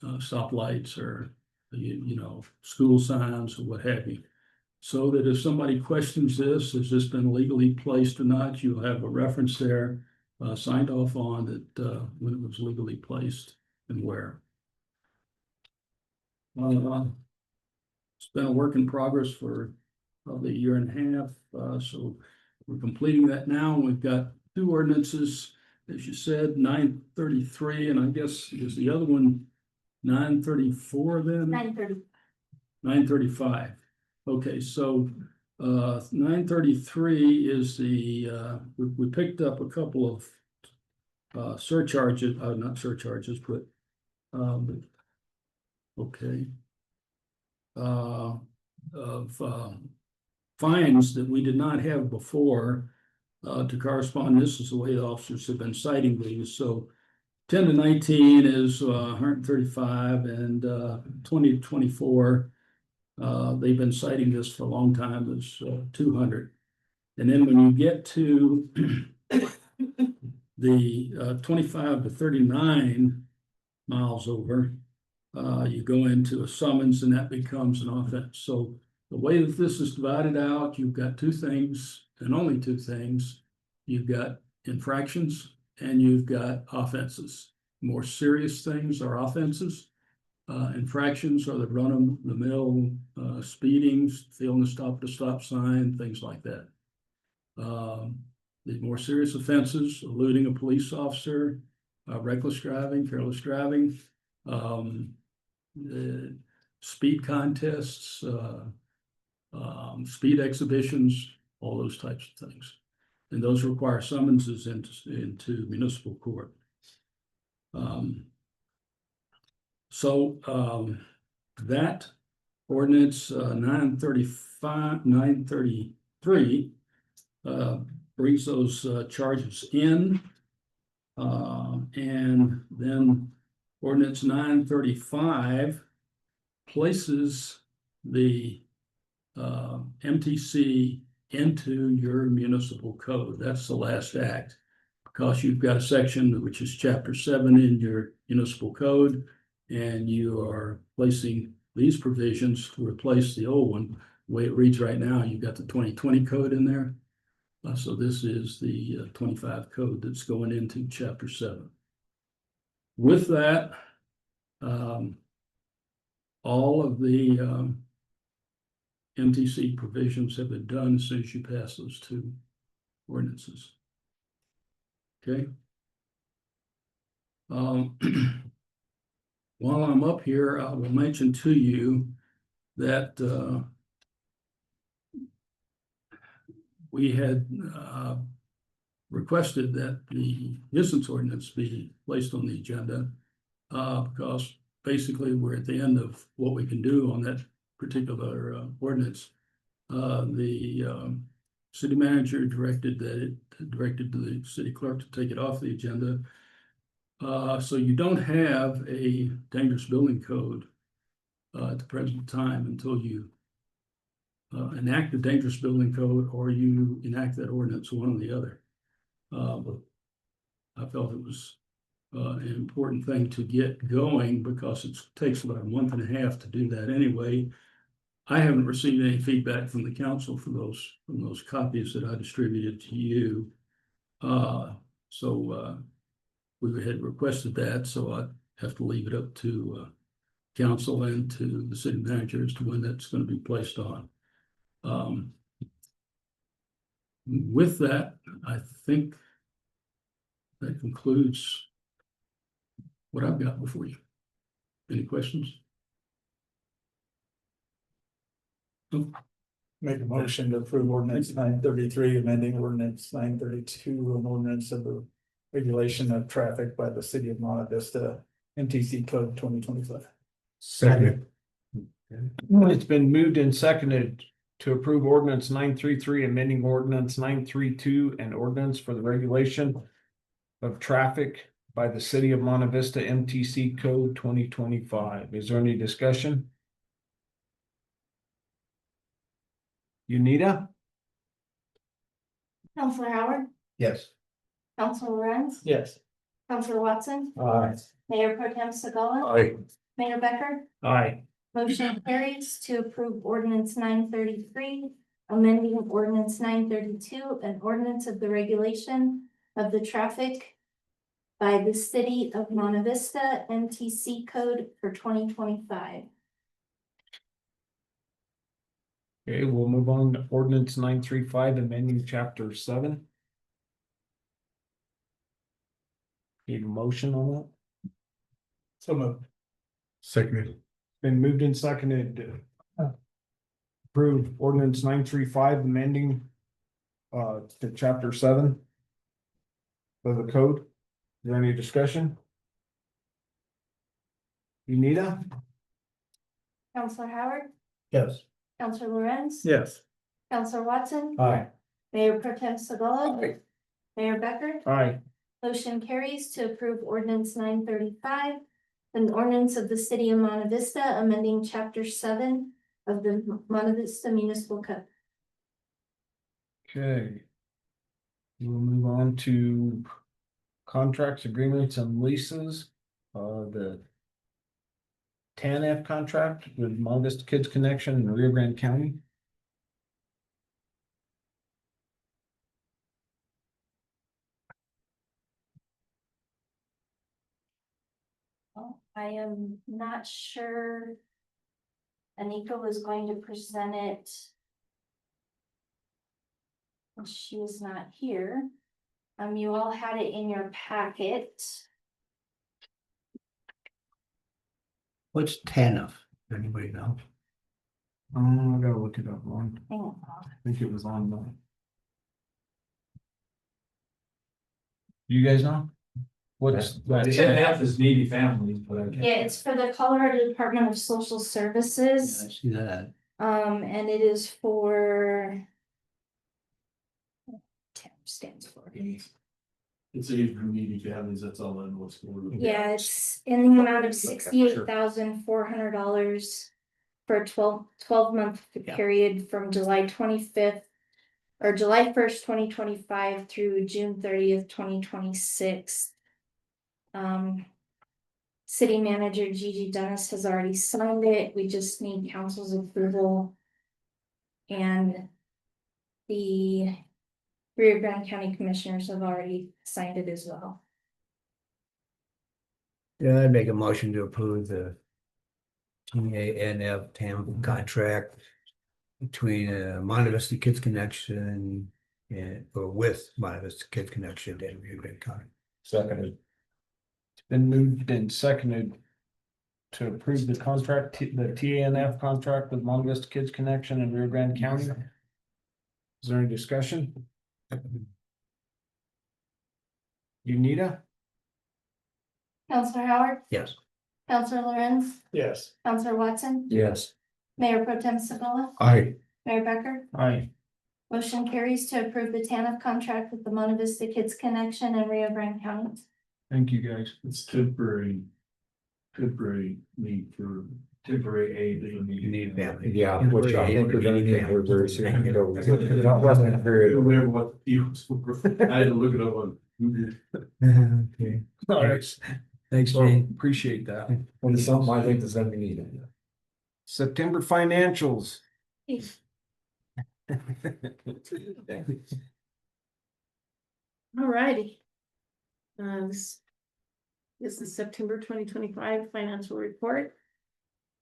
stoplights or, you know, school signs or what have you. So that if somebody questions this, has this been legally placed or not, you'll have a reference there, signed off on that, when it was legally placed and where. It's been a work in progress for probably a year and a half, so we're completing that now. We've got two ordinances, as you said, 933, and I guess is the other one 934 then? 9:30. 935. Okay, so 933 is the we picked up a couple of surcharges, not surcharges, but okay. Of fines that we did not have before to correspond. This is the way the officers have been citing these. So 10 to 19 is 135, and 20 to 24, they've been citing this for a long time as 200. And then when you get to the 25 to 39 miles over, you go into a summons, and that becomes an offense. So the way that this is divided out, you've got two things, and only two things. You've got infractions and you've got offenses. More serious things are offenses. Infractions are the run-of-the-mill speedings, failing to stop at a stop sign, things like that. The more serious offenses, eluding a police officer, reckless driving, careless driving, speed contests, speed exhibitions, all those types of things. And those require summonses into municipal court. That ordinance 933 brings those charges in. And then ordinance 935 places the MTC into your municipal code. That's the last act, because you've got a section which is chapter 7 in your municipal code, and you are placing these provisions to replace the old one. The way it reads right now, you've got the 2020 code in there. So this is the 25 code that's going into chapter 7. With that, all of the MTC provisions have been done as soon as you pass those two ordinances. Okay. While I'm up here, I will mention to you that we had requested that the nuisance ordinance be placed on the agenda because basically we're at the end of what we can do on that particular ordinance. The city manager directed the city clerk to take it off the agenda. So you don't have a dangerous building code at the present time until you enact the dangerous building code or you enact that ordinance, one or the other. But I felt it was an important thing to get going because it takes about a month and a half to do that anyway. I haven't received any feedback from the council from those copies that I distributed to you. We had requested that, so I have to leave it up to council and to the city manager as to when that's going to be placed on. With that, I think that concludes what I've got before you. Any questions? Make a motion to approve ordinance 933, amending ordinance 932, an ordinance of the regulation of traffic by the city of Monte Vista, MTC code 2025. Second. It's been moved and seconded to approve ordinance 933, amending ordinance 932, and ordinance for the regulation of traffic by the city of Monte Vista, MTC code 2025. Is there any discussion? Unita? Counselor Howard, Yes. Counselor Lorenz, Yes. Counselor Watson, Aye. Mayor Pro Tem Segala, Aye. Mayor Becker. Aye. Motion carries to approve ordinance 933, amending ordinance 932, an ordinance of the regulation of the traffic by the city of Monte Vista, MTC code for 2025. Okay, we'll move on to ordinance 935, amending chapter 7. Need a motion on that? So moved. Second. Been moved and seconded to approve ordinance 935, amending to chapter 7 of the code. Is there any discussion? Unita? Counselor Howard, Yes. Counselor Lorenz. Yes. Counselor Watson. Aye. Mayor Pro Tem Segala. Mayor Becker. Aye. Motion carries to approve ordinance 935, an ordinance of the city of Monte Vista, amending chapter 7 of the Monte Vista Municipal Code. Okay. We'll move on to contracts, agreements, and leases. The TANF contract with Monte Vista Kids Connection in Rio Grande County. I am not sure. Anika was going to present it. And she is not here. You all had it in your packet. What's TANF? Anybody know? I gotta look it up on. Hang on. I think it was on the. You guys know? What's that? TNF is needy families, but I can't. Yeah, it's for the Colorado Department of Social I Services. see that. And it is for. TAP stands for. It's aid for needy families, that's all I know what's going on. Yeah, it's in the amount of $68,400 for a 12-month Yeah. period from July 25th. Or July 1st, 2025 through June 30th, 2026. City manager Gigi Dennis has already signed it. We just need council's approval. And the Rio Grande County Commissioners have already signed it as well. Yeah, I'd make a motion to approve the TANF TAM contract between Monte Vista Kids Connection and, or with Monte Vista Kids Connection and Rio Grande County. Seconded. It's been moved and seconded to approve the contract, the TANF contract with Monte Vista Kids Connection in Rio Grande County. Is there any discussion? Unita? Counselor Howard, Yes. Counselor Lorenz, Yes. Counselor Watson, Yes. Mayor Pro Tem Segala, Aye. Mayor Becker. Aye. Motion carries to approve the TANF contract with the Monte Vista Kids Connection in Rio Grande County. Thank you, guys. It's temporary need for temporary aid that you You need family. Yeah, which I think we're gonna need here very soon. That wasn't a I period. don't remember what the deals were. I had to look it up on Google. Okay. All right. Thanks, So Jane. appreciate that. When it's something I think that's gonna be needed. September financials. Alrighty. This is September 2025 financial report.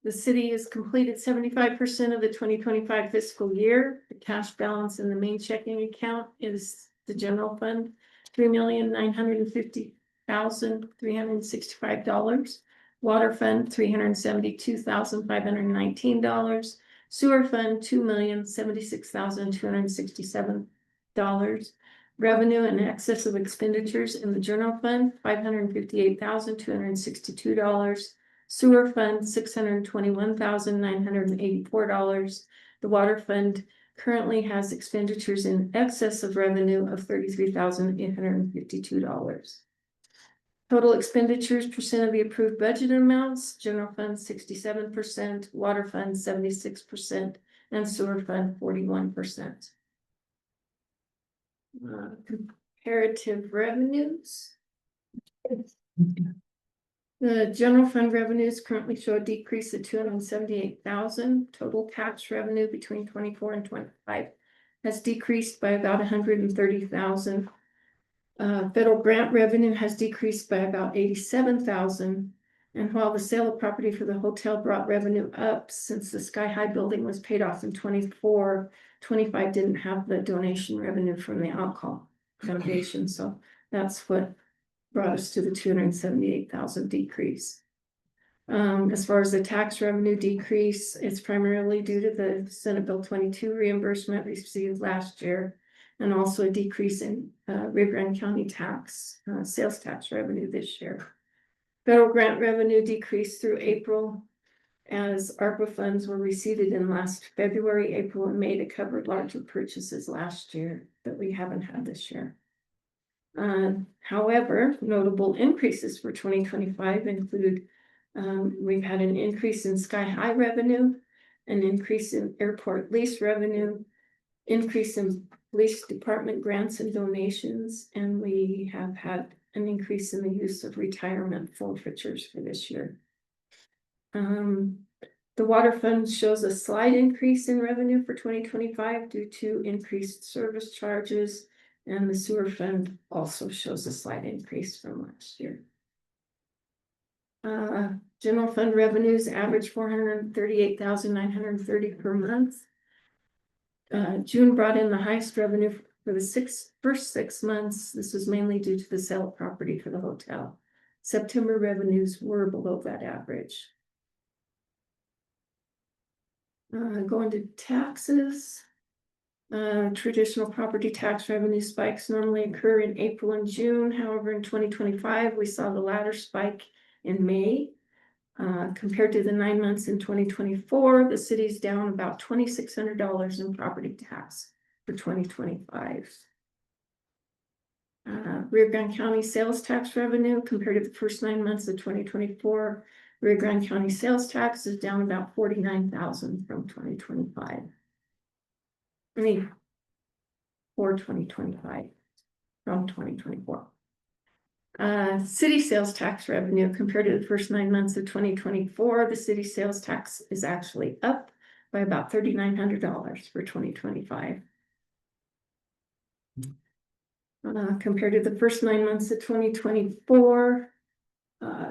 The city has completed 75% of the 2025 fiscal year. The cash balance in the main checking account is the general fund, $3,950,365. Water fund, $372,519. Sewer fund, $2,076,267. Revenue in excess of expenditures in the general fund, $558,262. Sewer fund, $621,984. The water fund currently has expenditures in excess of revenue of $33,852. Total expenditures percent of the approved budget amounts, general fund 67%, water fund 76%, and sewer fund 41%. Comparative revenues. The general fund revenues currently show a decrease of $278,000. Total tax revenue between 24 and 25 has decreased by about $130,000. Federal grant revenue has decreased by about $87,000. And while the sale of property for the hotel brought revenue up since the Sky High building was paid off in 24, 25 didn't have the donation revenue from the alcohol foundation. So that's what brought us to the $278,000 decrease. As far as the tax revenue decrease, it's primarily due to the Senate Bill 22 reimbursement received last year, and also a decrease in Rio Grande County tax, sales tax revenue this year. Federal grant revenue decreased through April as ARPA funds were received in last February, April, and May to cover larger purchases last year that we haven't had this year. However, notable increases for 2025 include we've had an increase in Sky High revenue, an increase in airport lease revenue, increase in police department grants and donations, and we have had an increase in the use of retirement forfeitures for this year. The water fund shows a slight increase in revenue for 2025 due to increased service charges, and the sewer fund also shows a slight increase from last year. General fund revenues average $438,930 per month. June brought in the highest revenue for the first 6 months. This was mainly due to the sale of property for the hotel. September revenues were below that average. Going to taxes. Traditional property tax revenue spikes normally occur in April and June. However, in 2025, we saw the latter spike in May. Compared to the 9 months in 2024, the city's down about $2,600 in property tax for 2025. Rio Grande County sales tax revenue compared to the first 9 months of 2024, Rio Grande County sales tax is down about $49,000 from 2025. For 2025 from 2024. City sales tax revenue compared to the first 9 months of 2024, the city sales tax is actually up by about $3,900 for 2025. Compared to the first 9 months of 2024,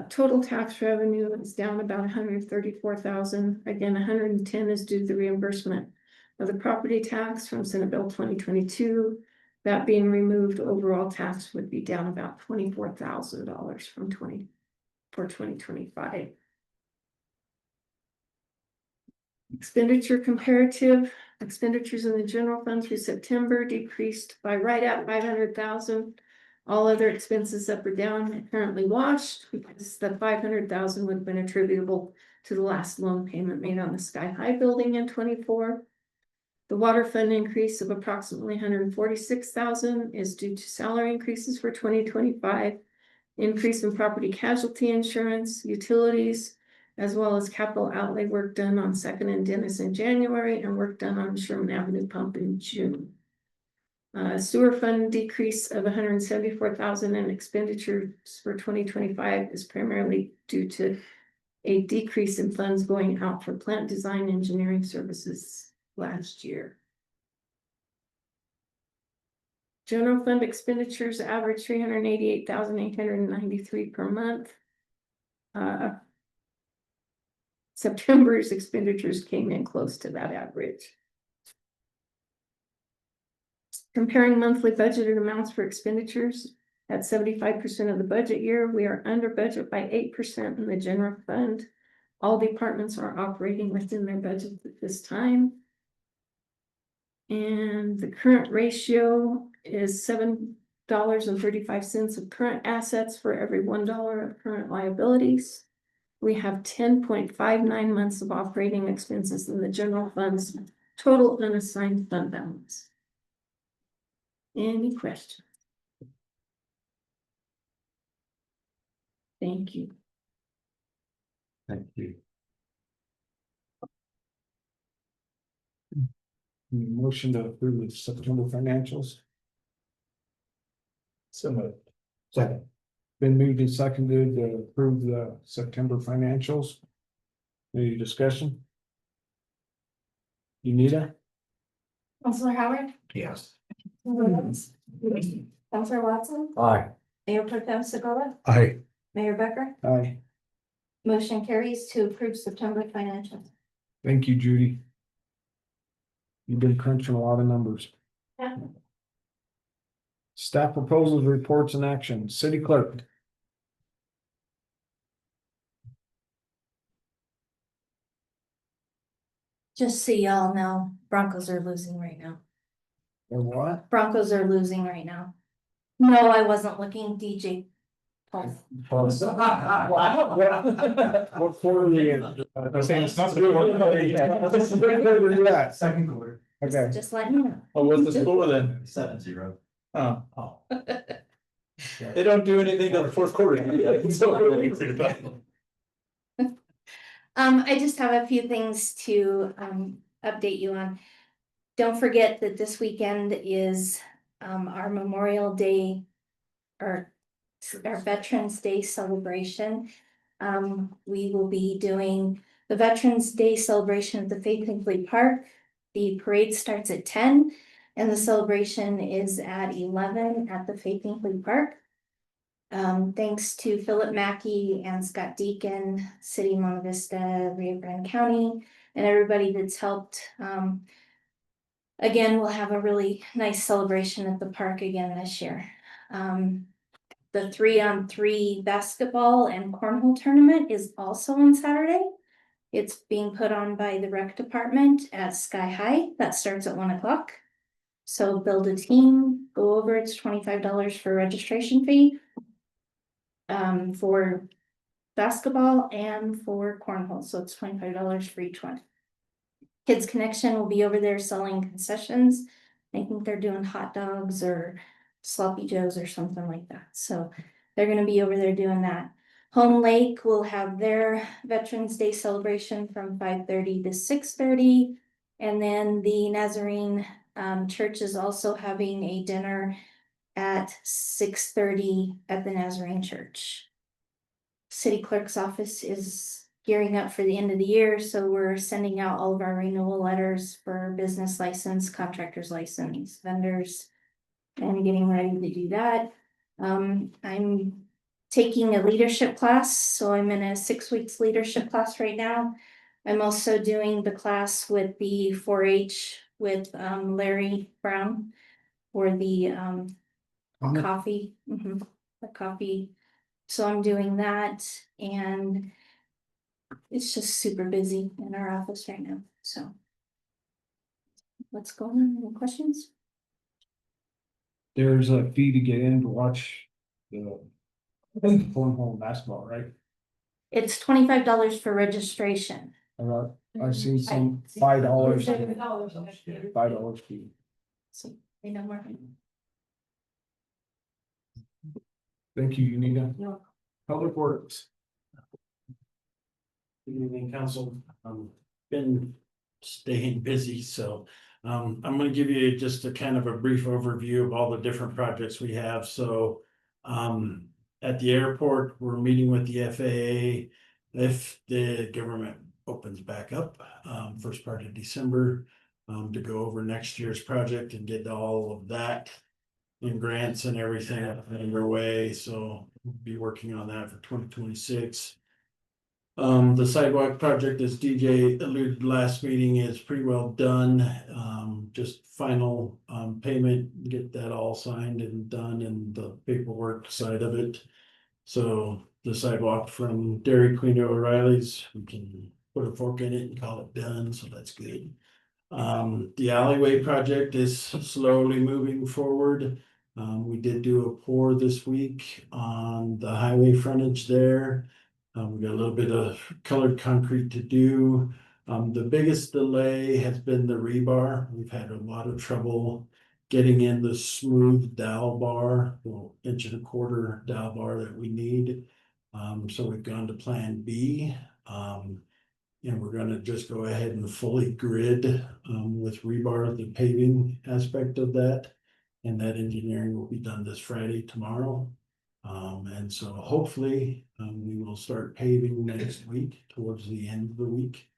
total tax revenue is down about $134,000. Again, $110,000 is due to the reimbursement of the property tax from Senate Bill 2022. That being removed, overall tax would be down about $24,000 for 2025. Expenditure comparative. Expenditures in the general fund through September decreased by right at $500,000. All other expenses up or down currently washed because the $500,000 would have been attributable to the last loan payment made on the Sky High building in 24. The water fund increase of approximately $146,000 is due to salary increases for 2025, increase in property casualty insurance, utilities, as well as capital outlay work done on 2nd and Dennis in January and work done on Sherman Avenue pump in June. Sewer fund decrease of $174,000 in expenditures for 2025 is primarily due to a decrease in funds going out for plant design engineering services last year. General fund expenditures average $388,893 per month. September's expenditures came in close to that average. Comparing monthly budgeted amounts for expenditures at 75% of the budget year, we are under budget by 8% in the general fund, All departments are operating within their budget at this time. And the current ratio is $7.35 of current assets for every $1 of current liabilities. We have 10.59 months of operating expenses in the general funds, total unassigned fund balance. Any questions? Thank you. Thank you. Motion to approve the September financials. So moved. Second. Been moved and seconded to approve the September financials. Any discussion? Unita? Counselor Howard? Yes. Counselor Watson? Aye. Mayor Pro Tem Segola? Aye. Mayor Becker? Aye. Motion carries to approve September financials. Thank you, Judy. You've been crunching a lot of numbers. Yeah. Staff proposals, reports, and actions. City clerk. Just so y'all know, Broncos are losing right now. Or what? Broncos are losing right now. No, I wasn't looking, DJ. Paul. What quarter are we in? I'm saying it's not the quarter. Second quarter. Okay. Just letting you know. Oh, what's the score then? 7-0. Oh. They don't do anything till the fourth quarter. I just have a few things to update you on. Don't forget that this weekend is our Memorial Day or our Veterans Day celebration. We will be doing the Veterans Day celebration at the Faith Hinkley Park. The parade starts at 10 and the celebration is at 11 at the Faith Hinkley Park. Thanks to Philip Mackey and Scott Deacon, City of Monte Vista, Rio Grande County, and everybody that's helped. Again, we'll have a really nice celebration at the park again this year. The 3-on-3 basketball and cornhole tournament is also on Saturday. It's being put on by the rec department at Sky High. That starts at 1 o'clock. So build a team, go over, it's $25 for registration fee. For basketball and for cornhole, so it's $25 for each one. Kids Connection will be over there selling concessions. I think they're doing hot dogs or sloppy joes or something like that. So they're gonna be over there doing that. Home Lake will have their Veterans Day celebration from 5:30 to 6:30. And then the Nazarene Church is also having a dinner at 6:30 at the Nazarene Church. City clerk's office is gearing up for the end of the year, so we're sending out all of our renewal letters for business license, contractor's license, vendors, and getting ready to do that. I'm taking a leadership class, so I'm in a 6 weeks leadership class right now. I'm also doing the class with the 4-H with Larry Brown for the coffee, the coffee. So I'm doing that and it's just super busy in our office right now, so. What's going on? Any questions? There's a fee to get in to watch the cornhole basketball, right? It's $25 for registration. I've seen some $5. $5 fee. So they know more. Thank you, Unita. You're welcome. Public Works. Good evening, council. Been staying busy, so I'm gonna give you just a kind of a brief overview of all the different projects we have. So at the airport, we're meeting with the FAA. If the government opens back up, first part of December, to go over next year's project and get all of that in grants and everything underway. So we'll be working on that for 2026. The sidewalk project, as DJ alluded last meeting, is pretty well done. Just final payment, get that all signed and done and the paperwork side of it. So the sidewalk from Dairy Queen to O'Reilly's. We can put a fork in it and call it done, so that's good. The alleyway project is slowly moving forward. We did do a pour this week on the highway frontage there. We got a little bit of colored concrete to do. The biggest delay has been the rebar. We've had a lot of trouble getting in the smooth dowel bar, the 1.25 inch dowel bar that we need. So we've gone to Plan B. And we're gonna just go ahead and fully grid with rebar, the paving aspect of that. And that engineering will be done this Friday, tomorrow. And so hopefully, we will start paving next week, towards the end of the week.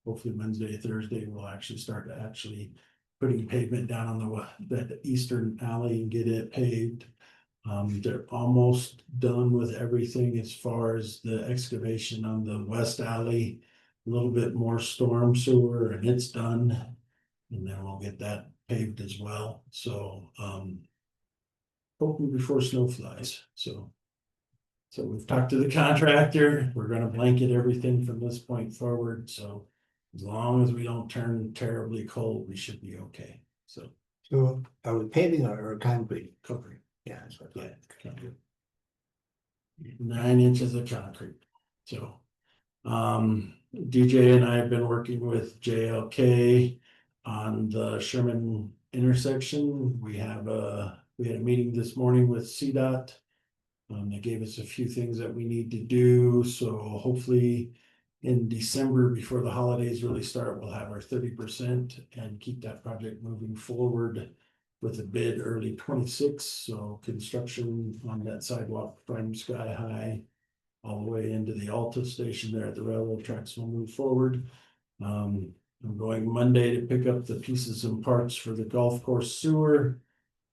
Hopefully Wednesday, Thursday, we'll actually start putting pavement down on that eastern alley and get it paved. They're almost done with everything as far as the excavation on the west alley. A little bit more storm sewer and it's done. And then we'll get that paved as well. So, hoping before snow flies, so. So we've talked to the contractor, we're gonna blanket everything from this point forward, so. As long as we don't turn terribly cold, we should be okay, so. So are we paving or concrete? Concrete. Yeah, that's what I Yeah, thought. concrete. 9 inches of concrete, so. DJ and I have been working with JLK on the Sherman intersection. We had a meeting this morning with CDOT. They gave us a few things that we need to do, so hopefully in December, before the holidays really start, we'll have our 30% and keep that project moving forward with a bid early 26. So construction on that sidewalk from Sky High all the way into the Alta station there at the railroad tracks will move forward. I'm going Monday to pick up the pieces and parts for the golf course sewer.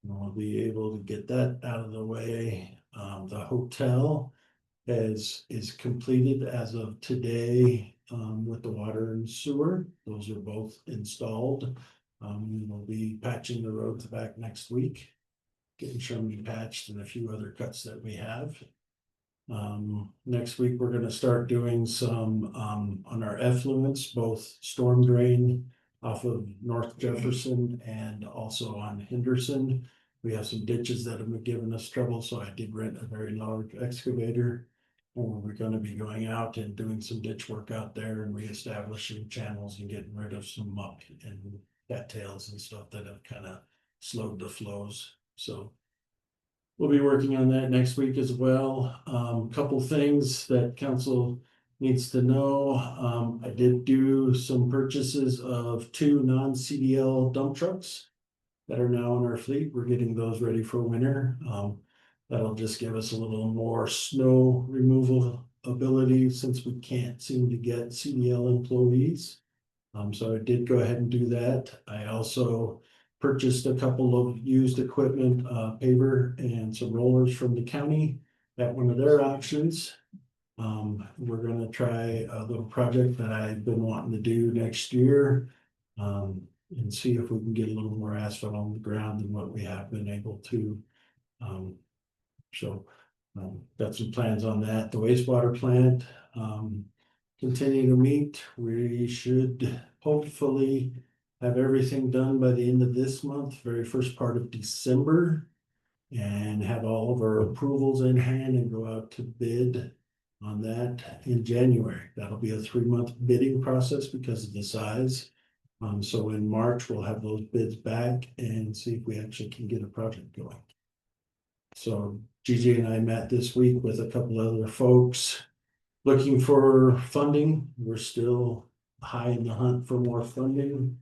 I'll be able to get that out of the way. The hotel is completed as of today with the water and sewer. Those are both installed. We'll be patching the roads back next week, getting Sherman patched and a few other cuts that we have. Next week, we're gonna start doing some on our effluents, both storm drain off of North Jefferson and also on Henderson. We have some ditches that have been giving us trouble, so I did rent a very large excavator. And we're gonna be going out and doing some ditch work out there and reestablishing channels and getting rid of some muck and cattails and stuff that have kind of slowed the flows, so. We'll be working on that next week as well. Couple things that council needs to know. I did do some purchases of 2 non-CDL dump trucks that are now in our fleet. We're getting those ready for winter. That'll just give us a little more snow removal ability since we can't seem to get CDL employees. So I did go ahead and do that. I also purchased a couple of used equipment, paver and some rollers from the county at one of their auctions. We're gonna try a little project that I've been wanting to do next year. And see if we can get a little more asphalt on the ground than what we have been able to. So got some plans on that. The wastewater plant, continue to meet. We should hopefully have everything done by the end of this month, very first part of December. And have all of our approvals in hand and go out to bid on that in January. That'll be a 3-month bidding process because of the size. So in March, we'll have those bids back and see if we actually can get a project going. So GJ and I met this week with a couple other folks looking for funding. We're still high in the hunt for more funding.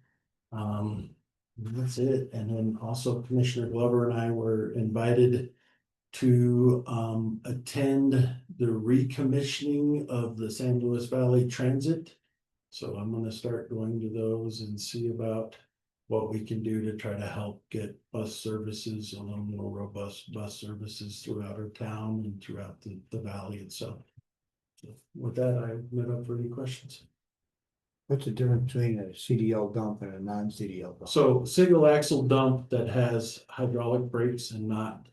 That's it. And then also Commissioner Glover and I were invited to attend the recommissioning of the San Luis Valley Transit. So I'm gonna start going to those and see about what we can do to try to help get bus services, a little more robust bus services throughout our town and throughout the valley itself. So with that, I open it up for any questions. What's the difference between a CDL dump and a non-CDL dump? So single axle dump that has hydraulic brakes and not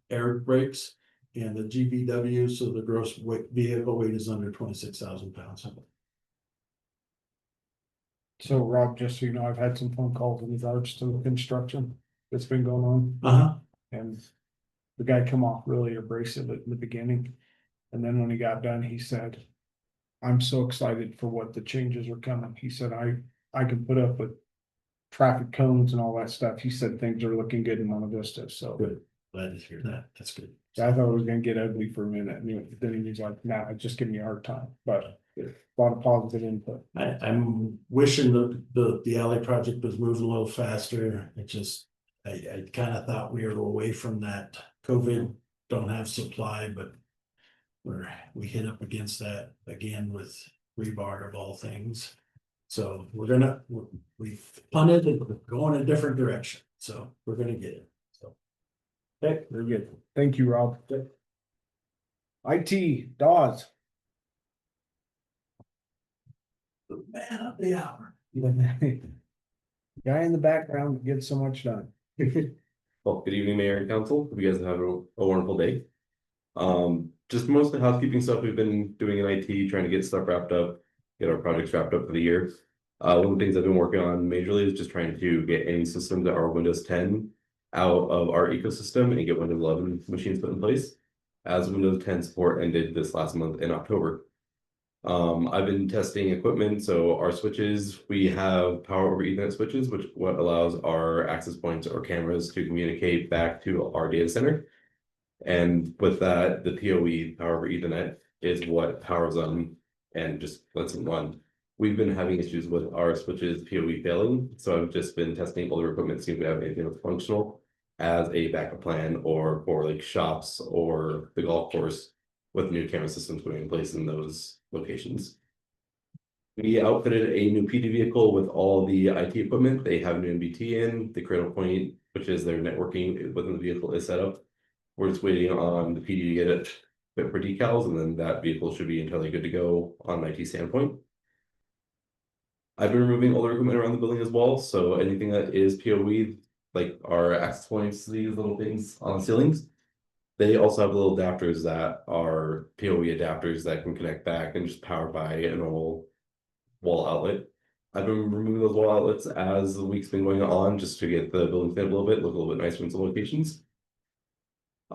air brakes and the GVW, so the gross vehicle weight is under 26,000 pounds. So Rob, just so you know, I've had some phone calls in regards to the construction that's been going on. Uh-huh. And the guy come off really abrasive at the beginning. And then when he got done, he said, I'm so excited for what the changes are coming. He said, I can put up with traffic cones and all that stuff. He said things are looking good in Monte Vista, so. Good. Glad to hear that. That's good. I thought it was gonna get ugly for a minute, and then he was like, nah, just give me a hard time, but a lot of positive input. I'm wishing the alley project was moving a little faster. It just, I kind of thought we were away from that. COVID, don't have supply, but we hit up against that again with rebar of all things. So we've punted and we're going a different direction, so we're gonna get it, so. Okay, very good. Thank you, Rob. IT, Dawes. The man of the hour. Guy in the background that gets so much done. Well, good evening, Mayor and Council. Hope you guys have a wonderful day. Just mostly housekeeping stuff we've been doing in IT, trying to get stuff wrapped up, get our projects wrapped up for the year. One of the things I've been working on majorly is just trying to get any systems that are Windows 10 out of our ecosystem and get Windows 11 machines put in place, as Windows 10 support ended this last month in October. I've been testing equipment, so our switches, we have power over Ethernet switches, which what allows our access points or cameras to communicate back to our data center. And with that, the PoE, power over Ethernet, is what powers them and just lets them run. We've been having issues with our switches PoE failing, so I've just been testing older equipment to see if we have anything that's functional as a backup plan, or for like shops or the golf course with new camera systems going in place in those locations. We outfitted a new PD vehicle with all the IT equipment. They have new MBT in, the cradle point, which is their networking within the vehicle, is set up. We're just waiting on the PD to get it fit for decals, and then that vehicle should be entirely good to go on an IT standpoint. I've been removing older equipment around the building as well, so anything that is PoE, like our access points, these little things on the ceilings, they also have little adapters that are PoE adapters that can connect back and just power by a normal wall outlet. I've been removing those wall outlets as the week's been going on, just to get the building fit a little bit, look a little bit nicer in some locations.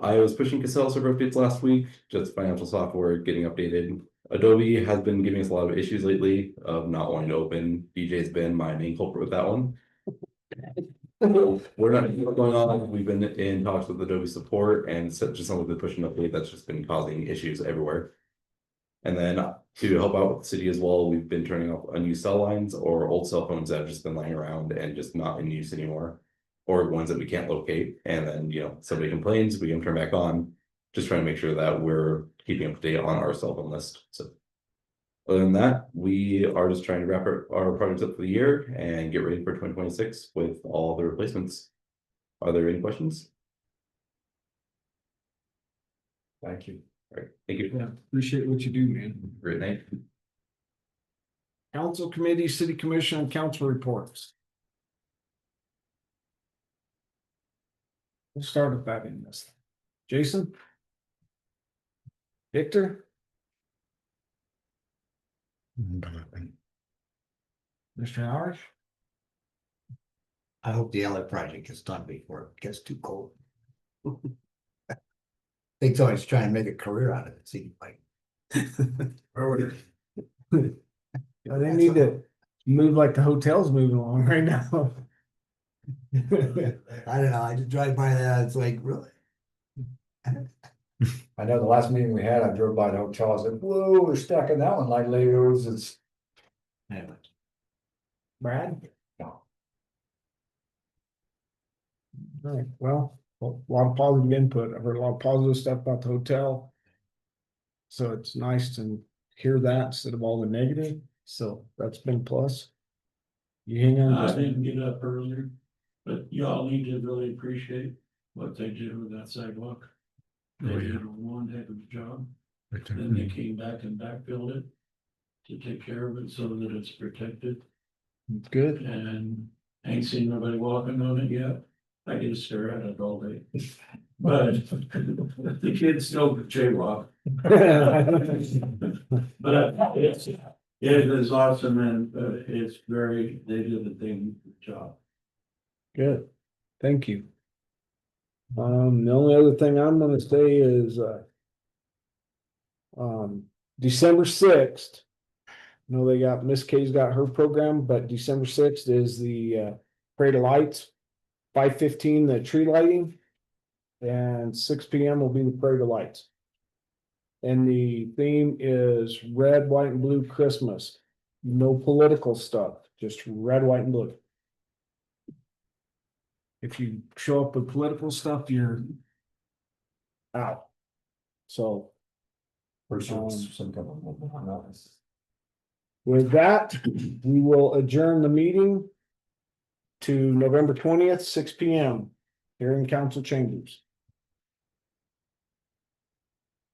I was pushing Cassell server updates last week, just financial software getting updated. Adobe has been giving us a lot of issues lately of not wanting to open. DJ's been my main culprit with that one. We're not what's going on. We've been in talks with Adobe support, and just some of the push and update that's just been causing issues everywhere. And then to help out with the city as well, we've been turning off unused cell lines or old cell phones that have just been lying around and just not in use anymore, or ones that we can't locate. And then, you know, somebody complains, we can turn back on, just trying to make sure that we're keeping up to date on our cell phone list. So other than that, we are just trying to wrap our projects up for the year and get ready for 2026 with all the replacements. Are there any questions? Thank you. All right, thank you. Yeah, appreciate what you do, man. Great night. Council committee, city commission, and council reports. We'll start with that in this. Jason? Victor? Mr. Howard? I hope the LA project gets done before it gets too cold. They's always trying to make a career out of it, seems like. They need to move like the hotel's moving along right now. I don't know, I just drive by that, it's like, really? I know the last meeting we had, I drove by the hotel, I said, whoa, they're stacking that one like Legos. It's. Anyway. Brad? No. All right, well, a lot of positive input. I've heard a lot of positive stuff about the hotel. So it's nice to hear that instead of all the negative. So that's been a plus. You hang on. I Just didn't get up earlier, but y'all need to really appreciate what they did with that sidewalk. They did one heck of a job. Then they came back and backfilled it to take care of it so that it's protected. good. And I ain't seen nobody walking on it yet. I get to stare at it all day. but the kids still jaywalk. But it is awesome and it's very, they did the thing, good job. Good, thank you. The only other thing I'm gonna say is, December 6th. I know they got, Miss K's got her program, but December 6th is the, Parade of Lights. 5:15, the tree lighting. And 6 PM will be the Parade of Lights. And the theme is red, white, and blue Christmas. No political stuff, just red, white, and blue. If you show up with political stuff, you're out. So. Some kind of. With that, we will adjourn the meeting to November 20th, 6 PM, here in council chambers.